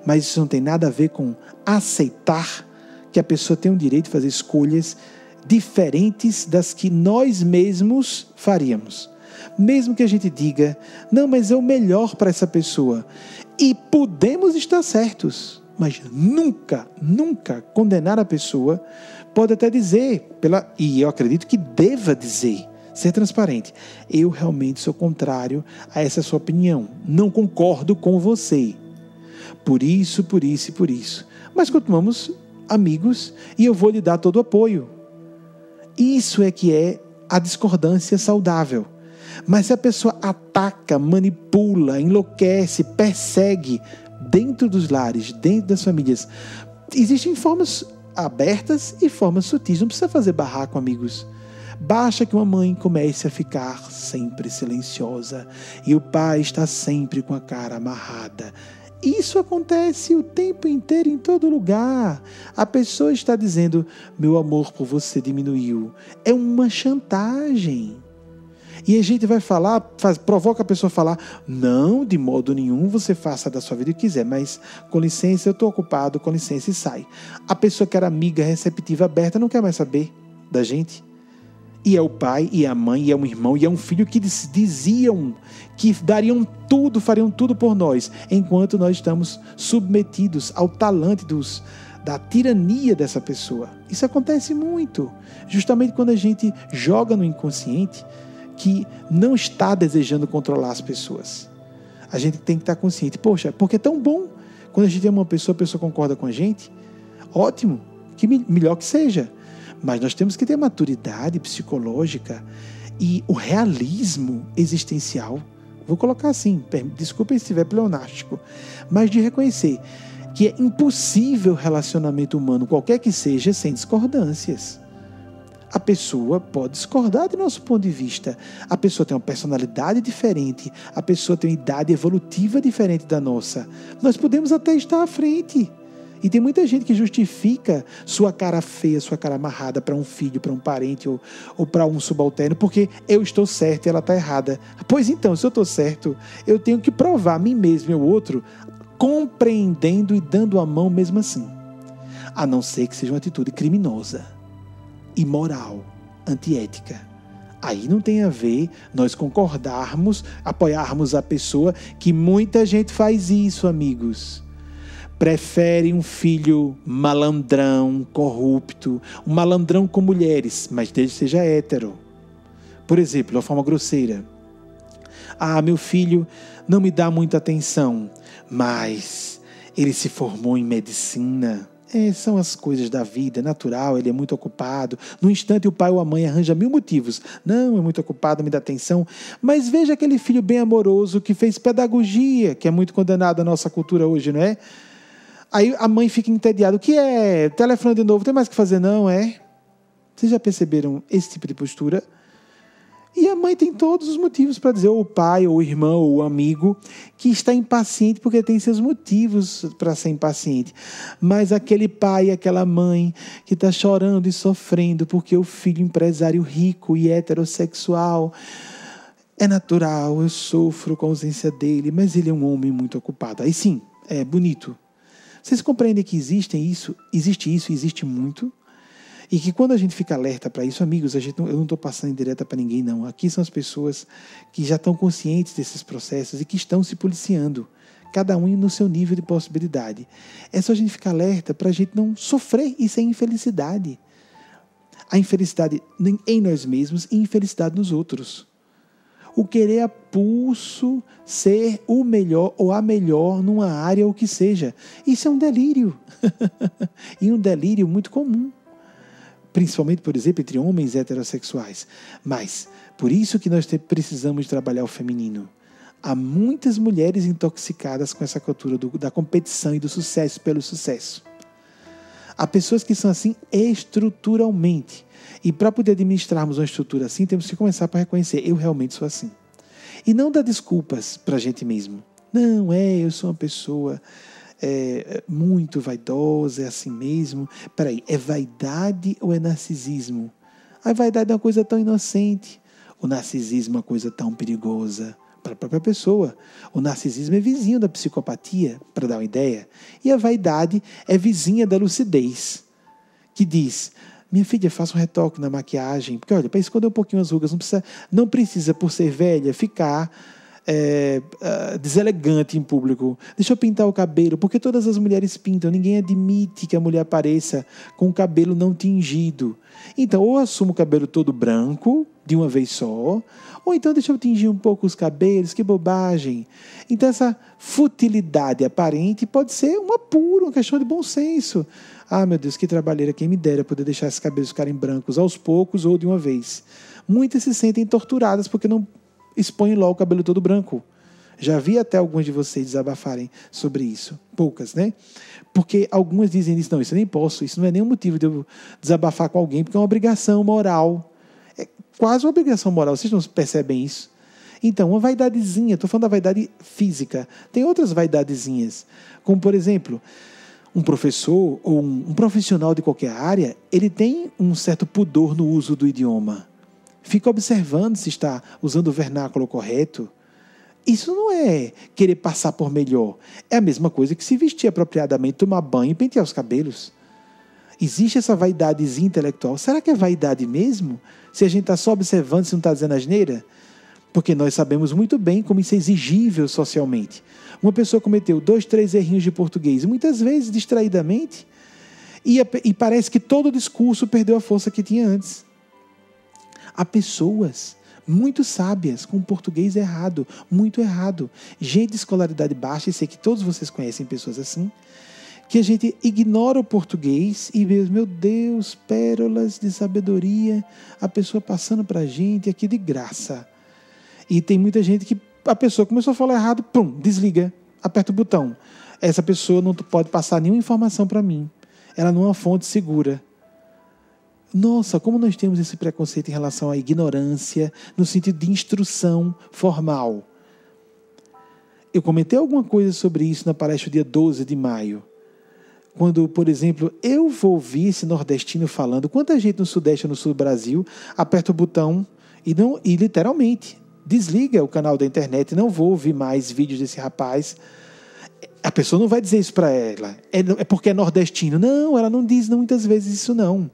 mas isso não tem nada a ver com aceitar que a pessoa tem o direito de fazer escolhas diferentes das que nós mesmos faríamos. Mesmo que a gente diga, não, mas é o melhor para essa pessoa. E podemos estar certos, mas nunca condenar a pessoa. Pode até dizer, e eu acredito que deva dizer, ser transparente. Eu realmente sou contrário a essa sua opinião. Não concordo com você. Por isso. Mas continuamos amigos e eu vou lhe dar todo o apoio. Isso é que é a discordância saudável. Mas se a pessoa ataca, manipula, enlouquece, persegue dentro dos lares, dentro das famílias, existem formas abertas e formas sutis. Não precisa fazer barraco, amigos. Basta que uma mãe comece a ficar sempre silenciosa e o pai está sempre com a cara amarrada. Isso acontece o tempo inteiro, em todo lugar. A pessoa está dizendo, meu amor por você diminuiu. É uma chantagem. E a gente vai falar, provoca a pessoa a falar, não, de modo nenhum, você faça da sua vida o que quiser, mas com licença, eu estou ocupado, com licença, e sai. A pessoa que era amiga, receptiva, aberta, não quer mais saber da gente. E é o pai, e é a mãe, e é um irmão, e é um filho que diziam que dariam tudo, fariam tudo por nós, enquanto nós estamos submetidos ao talante da tirania dessa pessoa. Isso acontece muito, justamente quando a gente joga no inconsciente que não está desejando controlar as pessoas. A gente tem que estar consciente, poxa, porque é tão bom quando a gente ama uma pessoa, a pessoa concorda com a gente, ótimo, que melhor que seja. Mas nós temos que ter maturidade psicológica e o realismo existencial, vou colocar assim, desculpem se estiver pleonástico, mas de reconhecer que é impossível relacionamento humano, qualquer que seja, sem discordâncias. A pessoa pode discordar do nosso ponto de vista, a pessoa tem uma personalidade diferente, a pessoa tem uma idade evolutiva diferente da nossa. Nós podemos até estar à frente. E tem muita gente que justifica sua cara feia, sua cara amarrada para um filho, para um parente ou para um subalterno, porque eu estou certo e ela está errada. Pois então, se eu estou certo, eu tenho que provar a mim mesmo e ao outro, compreendendo e dando a mão mesmo assim. A não ser que seja uma atitude criminosa, imoral, antiética. Aí não tem a ver nós concordarmos, apoiarmos a pessoa, que muita gente faz isso, amigos. Prefere um filho malandrão, corrupto, um malandrão com mulheres, mas desde que seja hétero. Por exemplo, de uma forma grosseira. Ah, meu filho não me dá muita atenção, mas ele se formou em medicina. São as coisas da vida, natural, ele é muito ocupado. No instante o pai ou a mãe arranja 1000 motivos. Não, é muito ocupado, não me dá atenção. Mas veja aquele filho bem amoroso que fez pedagogia, que é muito condenado na nossa cultura hoje, não é? Aí a mãe fica entediada. O que é? Telefone de novo, tem mais o que fazer não, é? Vocês já perceberam esse tipo de postura? E a mãe tem todos os motivos para dizer, ou o pai, ou o irmão, ou o amigo, que está impaciente porque tem seus motivos para ser impaciente. Mas aquele pai, aquela mãe que está chorando e sofrendo porque o filho empresário rico e heterossexual, é natural, eu sofro com a ausência dele, mas ele é um homem muito ocupado. Aí sim, é bonito. Vocês compreendem que existe muito? E que quando a gente fica alerta para isso, amigos, eu não estou passando em direta para ninguém, não. Aqui são as pessoas que já estão conscientes desses processos e que estão se policiando, cada um no seu nível de possibilidade. É só a gente ficar alerta para a gente não sofrer isso é infelicidade. A infelicidade em nós mesmos e infelicidade nos outros. O querer a pulso ser o melhor ou a melhor numa área ou que seja. Isso é um delírio. E um delírio muito comum. Principalmente, por exemplo, entre homens heterossexuais. Mas, por isso que nós precisamos trabalhar o feminino. Há muitas mulheres intoxicadas com essa cultura da competição e do sucesso pelo sucesso. Há pessoas que são assim estruturalmente. E para poder administrarmos uma estrutura assim, temos que começar para reconhecer, eu realmente sou assim. E não dar desculpas para a gente mesmo. Não, eu sou uma pessoa... muito vaidosa, é assim mesmo. Peraí, é vaidade ou é narcisismo? A vaidade é uma coisa tão inocente. O narcisismo é uma coisa tão perigosa para a própria pessoa. O narcisismo é vizinho da psicopatia, para dar uma ideia. E a vaidade é vizinha da lucidez, que diz... Minha filha, faça um retoque na maquiagem, porque olha, para esconder um pouquinho as rugas, não precisa por ser velha, ficar deselegante em público. Deixa eu pintar o cabelo, porque todas as mulheres pintam, ninguém admite que a mulher apareça com o cabelo não tingido. Então, ou assumo o cabelo todo branco, de uma vez só, ou então deixa eu tingir um pouco os cabelos, que bobagem. Então, essa futilidade aparente pode ser uma questão de bom senso. Ah, meu Deus, que trabalheira, quem me dera poder deixar esses cabelos ficarem brancos aos poucos ou de uma vez. Muitas se sentem torturadas porque não expõem logo o cabelo todo branco. Já vi até alguns de vocês desabafarem sobre isso. Poucas, né? Porque algumas dizem isso, não, isso eu nem posso, isso não é nenhum motivo de eu desabafar com alguém, porque é uma obrigação moral. É quase uma obrigação moral, vocês não percebem isso? Então, uma vaidadezinha, estou falando da vaidade física, tem outras vaidadezinhas, como por exemplo... Um professor ou um profissional de qualquer área, ele tem um certo pudor no uso do idioma. Fica observando se está usando o vernáculo correto. Isso não é querer passar por melhor. É a mesma coisa que se vestir apropriadamente, tomar banho e pentear os cabelos. Existe essa vaidadezinha intelectual. Será que é vaidade mesmo? Se a gente está só observando, se não está dizendo asneira? Porque nós sabemos muito bem como isso é exigível socialmente. Uma pessoa cometeu 2, 3 errinhos de português, muitas vezes distraidamente, e parece que todo o discurso perdeu a força que tinha antes. Há pessoas muito sábias com português errado, muito errado. Gente de escolaridade baixa, e sei que todos vocês conhecem pessoas assim, que a gente ignora o português e vê, meu Deus, pérolas de sabedoria, a pessoa passando para a gente aqui de graça. E tem muita gente que a pessoa começou a falar errado, pum, desliga, aperta o botão. Essa pessoa não pode passar nenhuma informação para mim. Ela não é uma fonte segura. Nossa, como nós temos esse preconceito em relação à ignorância, no sentido de instrução formal. Eu comentei alguma coisa sobre isso na palestra dia 12 de maio. Quando, por exemplo, eu vou ouvir esse nordestino falando, quanta gente no Sudeste ou no Sul do Brasil aperta o botão e literalmente desliga o canal da internet, não vou ouvir mais vídeos desse rapaz. A pessoa não vai dizer isso para ela. É porque é nordestino. Não, ela não diz muitas vezes isso, não.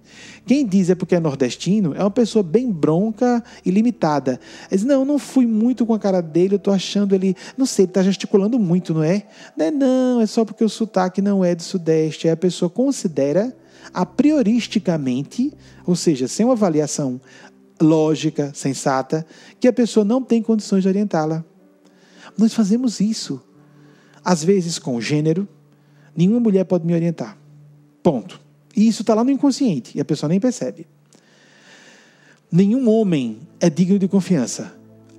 Quem diz é porque é nordestino é uma pessoa bem bronca e limitada. Ela diz, não, eu não fui muito com a cara dele, eu estou achando ele... Não sei, ele está gesticulando muito, não é? Não, é só porque o sotaque não é do Sudeste. Aí a pessoa considera, a prioristicamente, ou seja, sem uma avaliação lógica, sensata, que a pessoa não tem condições de orientá-la. Nós fazemos isso. Às vezes com gênero, nenhuma mulher pode me orientar. Ponto. E isso está lá no inconsciente, e a pessoa nem percebe. Nenhum homem é digno de confiança.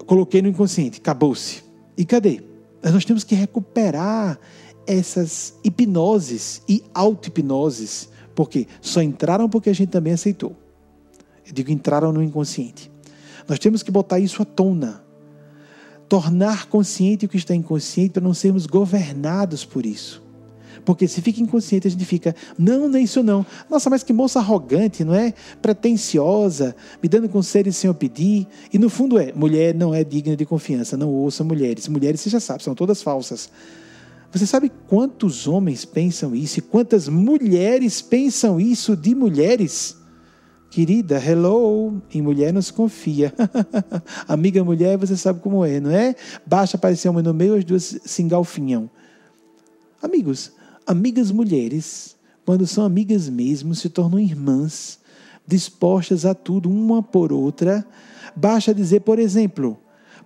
Coloquei no inconsciente, acabou-se. E cadê? Nós temos que recuperar essas hipnoses e auto-hipnoses, porque só entraram porque a gente também aceitou. Eu digo, entraram no inconsciente. Nós temos que botar isso à tona. Tornar consciente o que está inconsciente para não sermos governados por isso. Porque se fica inconsciente, a gente fica, não é isso não. Nossa, mas que moça arrogante, não é? Pretensiosa, me dando conselhos sem eu pedir. E no fundo mulher não é digna de confiança, não ouça mulheres. Mulheres, você já sabe, são todas falsas. Você sabe quantos homens pensam isso e quantas mulheres pensam isso de mulheres? Querida, hello, em mulher não se confia. Amiga mulher, você sabe como é, não é? Basta aparecer uma no meio, as duas se engalfinham. Amigos, amigas mulheres, quando são amigas mesmo, se tornam irmãs, dispostas a tudo, uma por outra. Basta dizer, por exemplo,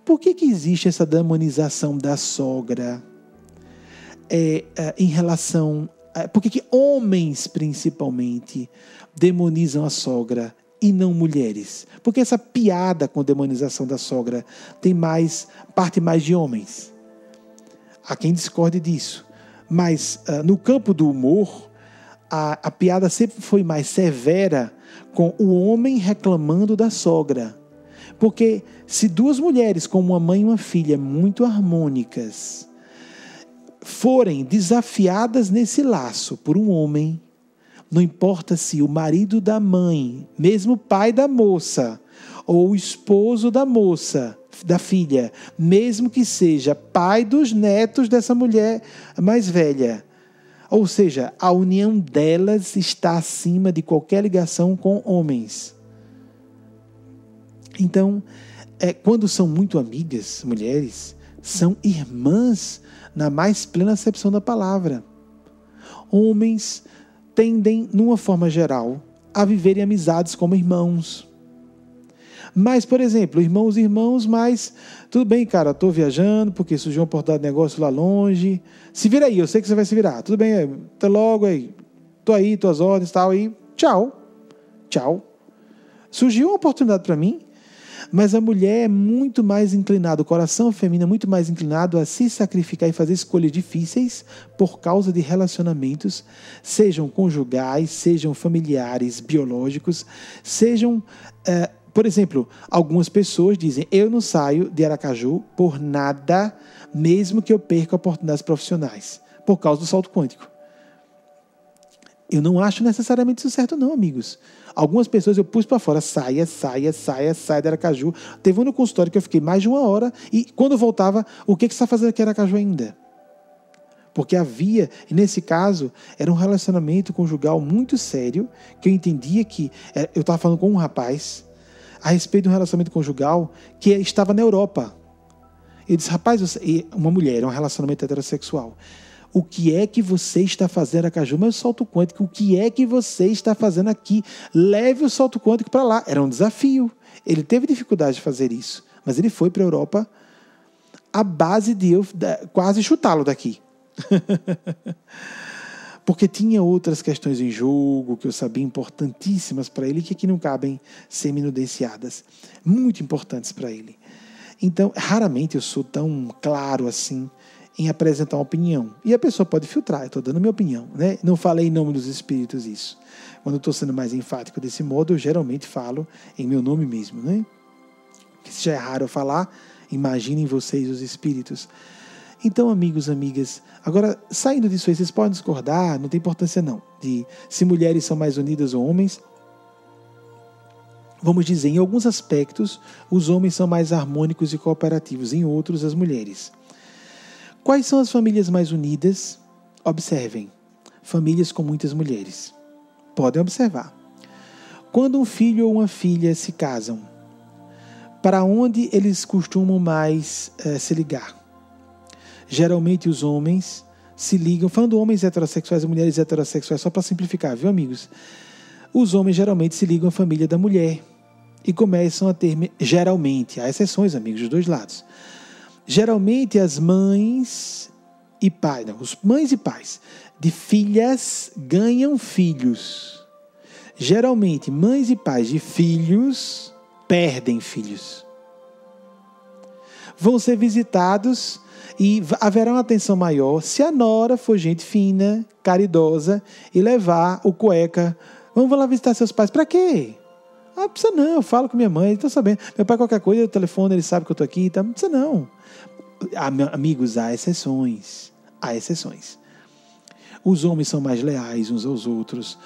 por que existe essa demonização da sogra em relação... Por que homens, principalmente, demonizam a sogra e não mulheres? Porque essa piada com demonização da sogra tem parte mais de homens. Há quem discorde disso. Mas no campo do humor, a piada sempre foi mais severa com o homem reclamando da sogra. Porque se duas mulheres com uma mãe e uma filha muito harmônicas forem desafiadas nesse laço por um homem, não importa se o marido da mãe, mesmo o pai da moça, ou o esposo da moça, da filha, mesmo que seja pai dos netos dessa mulher mais velha. Ou seja, a união delas está acima de qualquer ligação com homens. Então, quando são muito amigas, mulheres, são irmãs na mais plena acepção da palavra. Homens tendem, numa forma geral, a viverem amizades como irmãos. Mas, por exemplo, irmãos, mas tudo bem, cara, estou viajando porque surgiu uma oportunidade de negócio lá longe. Se vira aí, eu sei que você vai se virar. Tudo bem, até logo aí. Estou aí, tuas ordens, tal, aí. Tchau. Surgiu uma oportunidade para mim, mas a mulher é muito mais inclinada, o coração feminino é muito mais inclinado a se sacrificar e fazer escolhas difíceis por causa de relacionamentos, sejam conjugais, sejam familiares, biológicos, sejam... por exemplo, algumas pessoas dizem, eu não saio de Aracaju por nada, mesmo que eu perca oportunidades profissionais, por causa do salto quântico. Eu não acho necessariamente isso certo não, amigos. Algumas pessoas eu pus para fora, saia de Aracaju. Teve um no consultório que eu fiquei mais de 1 hora e quando eu voltava, o que você está fazendo aqui em Aracaju ainda? Porque havia, e nesse caso, era um relacionamento conjugal muito sério, que eu entendia que... Eu estava falando com um rapaz a respeito de um relacionamento conjugal que estava na Europa. Eu disse, rapaz, uma mulher, um relacionamento heterossexual. O que é que você está fazendo em Aracaju? Mas o salto quântico, o que é que você está fazendo aqui? Leve o salto quântico para lá. Era um desafio. Ele teve dificuldade de fazer isso, mas ele foi para a Europa à base de eu quase chutá-lo daqui. Porque tinha outras questões em jogo que eu sabia importantíssimas para ele, que aqui não cabem ser minudenciadas. Muito importantes para ele. Então, raramente eu sou tão claro assim em apresentar uma opinião. E a pessoa pode filtrar, eu estou dando minha opinião, né? Não falei em nome dos espíritos isso. Quando eu estou sendo mais enfático desse modo, eu geralmente falo em meu nome mesmo, né? Que se já é raro eu falar, imaginem vocês os espíritos. Então, amigos, amigas, agora, saindo disso aí, vocês podem discordar, não tem importância não, de se mulheres são mais unidas ou homens. Vamos dizer, em alguns aspectos, os homens são mais harmônicos e cooperativos, em outros, as mulheres. Quais são as famílias mais unidas? Observem, famílias com muitas mulheres. Podem observar. Quando um filho ou uma filha se casam, para onde eles costumam mais se ligar? Geralmente os homens se ligam, falando homens heterossexuais e mulheres heterossexuais, só para simplificar, viu, amigos? Os homens geralmente se ligam à família da mulher e começam a ter, geralmente, há exceções, amigos, dos dois lados. Geralmente as mães e pais, não, os mães e pais de filhas ganham filhos. Geralmente mães e pais de filhos perdem filhos. Vão ser visitados e haverá uma atenção maior se a nora for gente fina, caridosa e levar o cueca. Vamos lá visitar seus pais. Para quê? Não precisa não, eu falo com minha mãe, estou sabendo. Meu pai, qualquer coisa, eu telefone, ele sabe que eu estou aqui, tá? Não precisa não. Amigos, há exceções. Há exceções. Os homens são mais leais uns aos outros.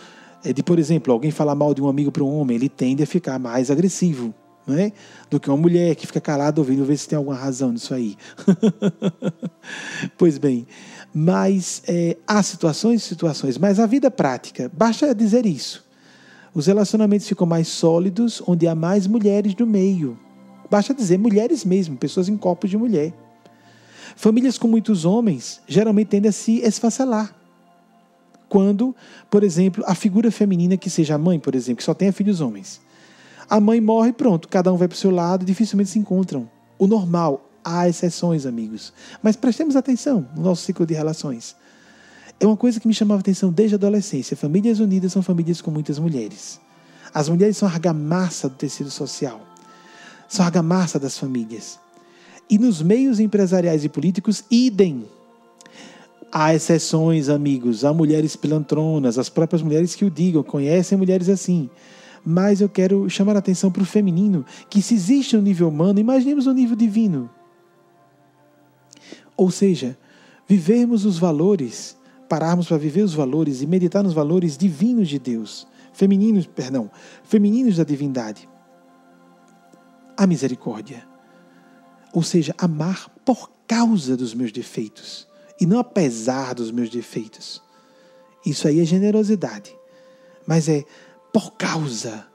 Por exemplo, alguém falar mal de um amigo para um homem, ele tende a ficar mais agressivo, não é? Do que uma mulher que fica calada ouvindo, ver se tem alguma razão nisso aí. Pois bem, mas há situações, mas a vida prática, basta dizer isso. Os relacionamentos ficam mais sólidos onde há mais mulheres no meio. Basta dizer mulheres mesmo, pessoas em corpos de mulher. Famílias com muitos homens geralmente tendem a se esfacelar. Quando, por exemplo, a figura feminina que seja a mãe, por exemplo, que só tenha filhos homens. A mãe morre, pronto, cada um vai para o seu lado, dificilmente se encontram. O normal, há exceções, amigos. Mas prestemos atenção no nosso ciclo de relações. É uma coisa que me chamava a atenção desde a adolescência. Famílias unidas são famílias com muitas mulheres. As mulheres são a argamassa do tecido social. São a argamassa das famílias. E nos meios empresariais e políticos, idem. Há exceções, amigos. Há mulheres pilantronas, as próprias mulheres que o digam, conhecem mulheres assim. Mas eu quero chamar a atenção para o feminino, que se existe um nível humano, imaginemos um nível divino. Ou seja, vivermos os valores, pararmos para viver os valores e meditar nos valores divinos de Deus. Femininos da divindade. A misericórdia. Ou seja, amar por causa dos meus defeitos e não apesar dos meus defeitos. Isso aí é generosidade. Mas é por causa.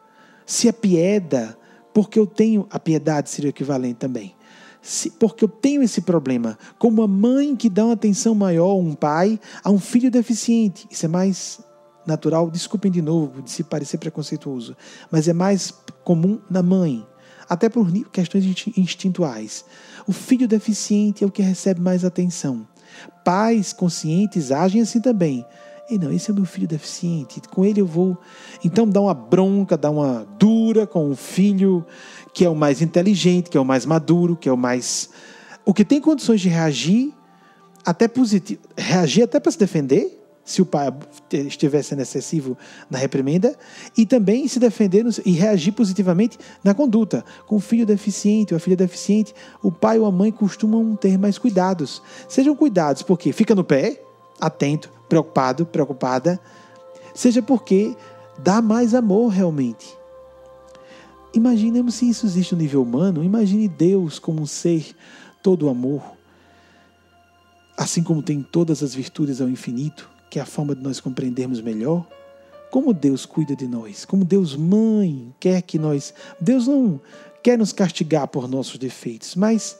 Se apieda, porque eu tenho... A piedade seria o equivalente também. Porque eu tenho esse problema. Como uma mãe que dá uma atenção maior, um pai, a um filho deficiente. Isso é mais natural, desculpem de novo, de se parecer preconceituoso, mas é mais comum na mãe. Até por questões instintuais. O filho deficiente é o que recebe mais atenção. Pais conscientes agem assim também. E não, esse é o meu filho deficiente, com ele eu vou... Então dá uma bronca, dá uma dura com o filho que é o mais inteligente, que é o mais maduro, que é o mais... O que tem condições de reagir até positivo, reagir até para se defender, se o pai estiver sendo excessivo na reprimenda, e também se defender e reagir positivamente na conduta. Com o filho deficiente ou a filha deficiente, o pai ou a mãe costumam ter mais cuidados. Sejam cuidados porque fica no pé, atento, preocupado, preocupada, seja porque dá mais amor realmente. Imaginemos se isso existe no nível humano, imagine Deus como um ser todo amor, assim como tem todas as virtudes ao infinito, que é a forma de nós compreendermos melhor, como Deus cuida de nós, como Deus mãe quer que nós... Deus não quer nos castigar por nossos defeitos, mas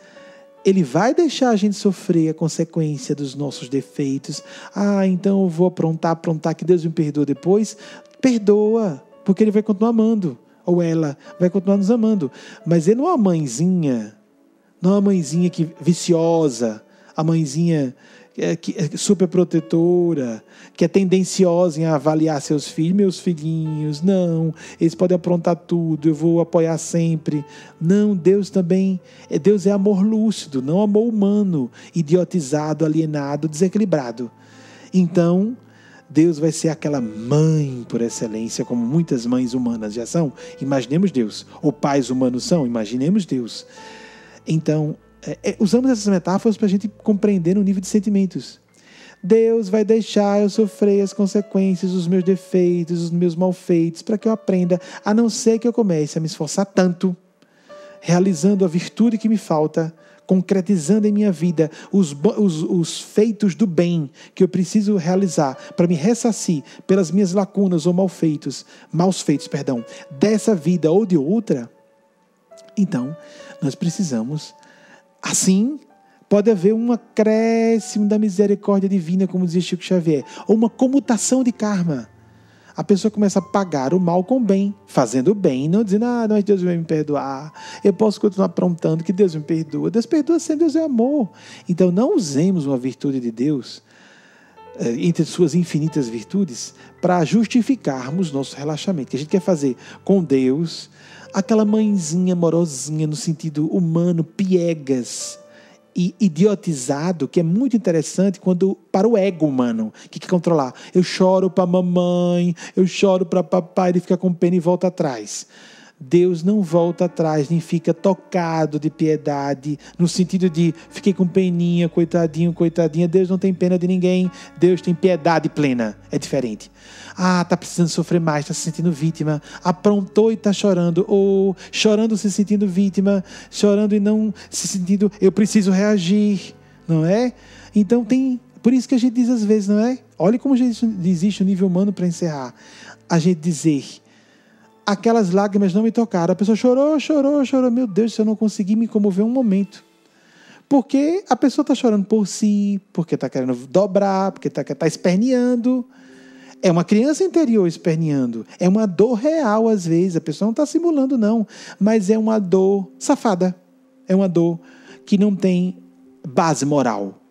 Ele vai deixar a gente sofrer a consequência dos nossos defeitos. Então eu vou aprontar, que Deus me perdoa depois. Perdoa, porque Ele vai continuar amando, ou ela vai continuar nos amando. Mas Ele não é uma mãezinha, não é uma mãezinha viciosa, a mãezinha que é super protetora, que é tendenciosa em avaliar seus filhos, meus filhinhos, não, eles podem aprontar tudo, eu vou apoiar sempre. Não, Deus também, Deus é amor lúcido, não amor humano, idiotizado, alienado, desequilibrado. Então, Deus vai ser aquela mãe por excelência, como muitas mães humanas já são. Imaginemos Deus, ou pais humanos são, imaginemos Deus. Então, usamos essas metáforas para a gente compreender o nível de sentimentos. Deus vai deixar eu sofrer as consequências dos meus defeitos, dos meus malfeitos, para que eu aprenda, a não ser que eu comece a me esforçar tanto, realizando a virtude que me falta, concretizando em minha vida os feitos do bem que eu preciso realizar para me ressarcir pelas minhas lacunas ou maus feitos, dessa vida ou de outra. Então, nós precisamos... Assim, pode haver um acréscimo da misericórdia divina, como dizia Chico Xavier, ou uma comutação de karma. A pessoa começa a pagar o mal com o bem, fazendo o bem, não dizendo, mas Deus vai me perdoar, eu posso continuar aprontando que Deus me perdoa. Deus perdoa sempre, Deus é amor. Então não usemos uma virtude de Deus, entre suas infinitas virtudes, para justificarmos nosso relaxamento, que a gente quer fazer com Deus, aquela mãezinha amorosinha no sentido humano, piegas e idiotizado, que é muito interessante para o ego humano, que quer controlar. Eu choro para mamãe, eu choro para papai, ele fica com pena e volta atrás. Deus não volta atrás, nem fica tocado de piedade, no sentido de fiquei com peninha, coitadinho, coitadinha. Deus não tem pena de ninguém, Deus tem piedade plena. É diferente. Está precisando sofrer mais, está se sentindo vítima, aprontou e está chorando, ou chorando se sentindo vítima, chorando e não se sentindo, eu preciso reagir, não é? Então por isso que a gente diz às vezes, não é? Olha como existe um nível humano para encerrar. A gente dizer, aquelas lágrimas não me tocaram. A pessoa chorou, meu Deus, se eu não consegui me comover um momento. Porque a pessoa está chorando por si, porque está querendo dobrar, porque está esperneando. É uma criança interior esperneando. É uma dor real às vezes. A pessoa não está simulando não, mas é uma dor safada. É uma dor que não tem base moral.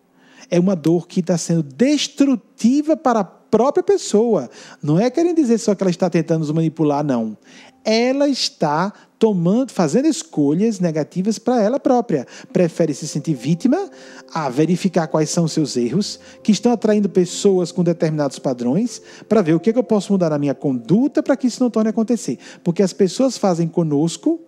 É uma dor que está sendo destrutiva para a própria pessoa. Não é querendo dizer só que ela está tentando nos manipular, não. Ela está fazendo escolhas negativas para ela própria. Prefere se sentir vítima a verificar quais são os seus erros, que estão atraindo pessoas com determinados padrões, para ver o que eu posso mudar na minha conduta para que isso não torne a acontecer. Porque as pessoas fazem conosco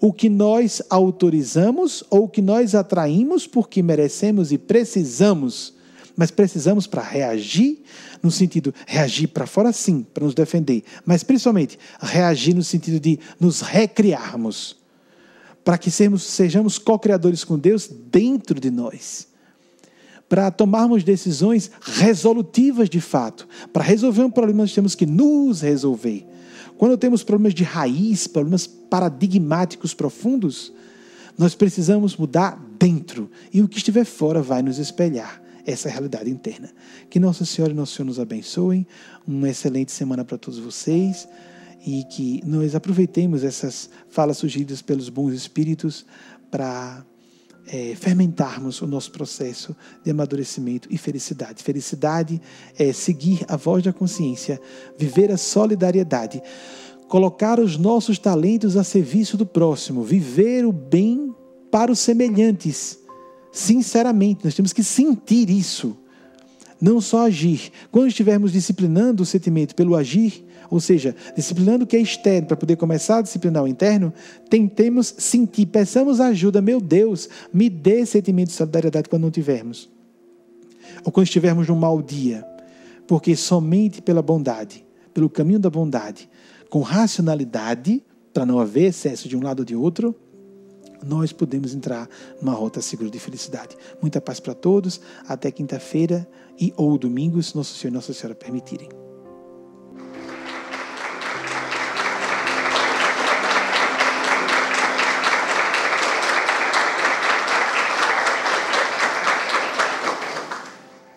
o que nós autorizamos ou o que nós atraímos porque merecemos e precisamos. Mas precisamos para reagir, no sentido, reagir para fora sim, para nos defender, mas principalmente reagir no sentido de nos recriarmos, para que sejamos co-criadores com Deus dentro de nós, para tomarmos decisões resolutivas de fato. Para resolver um problema nós temos que nos resolver. Quando temos problemas de raiz, problemas paradigmáticos profundos, nós precisamos mudar dentro, e o que estiver fora vai nos espelhar. Essa é a realidade interna. Que Nossa Senhora e Nosso Senhor nos abençoem. Uma excelente semana para todos vocês. E que nós aproveitemos essas falas sugeridas pelos bons espíritos para fermentarmos o nosso processo de amadurecimento e felicidade. Felicidade é seguir a voz da consciência, viver a solidariedade, colocar os nossos talentos a serviço do próximo, viver o bem para os semelhantes. Sinceramente, nós temos que sentir isso, não só agir. Quando estivermos disciplinando o sentimento pelo agir, ou seja, disciplinando o que é externo para poder começar a disciplinar o interno, tentemos sentir, peçamos ajuda. Meu Deus, me dê sentimento de solidariedade quando não tivermos. Ou quando estivermos num mau dia, porque somente pela bondade, pelo caminho da bondade, com racionalidade, para não haver excesso de um lado ou de outro, nós podemos entrar numa rota segura de felicidade. Muita paz para todos. Até quinta-feira ou domingo, se Nosso Senhor e Nossa Senhora permitirem.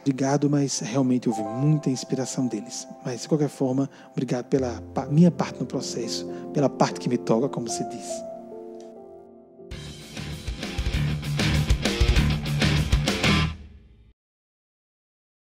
Obrigado, mas realmente houve muita inspiração deles. Mas, de qualquer forma, obrigado pela minha parte no processo, pela parte que me toca, como se diz.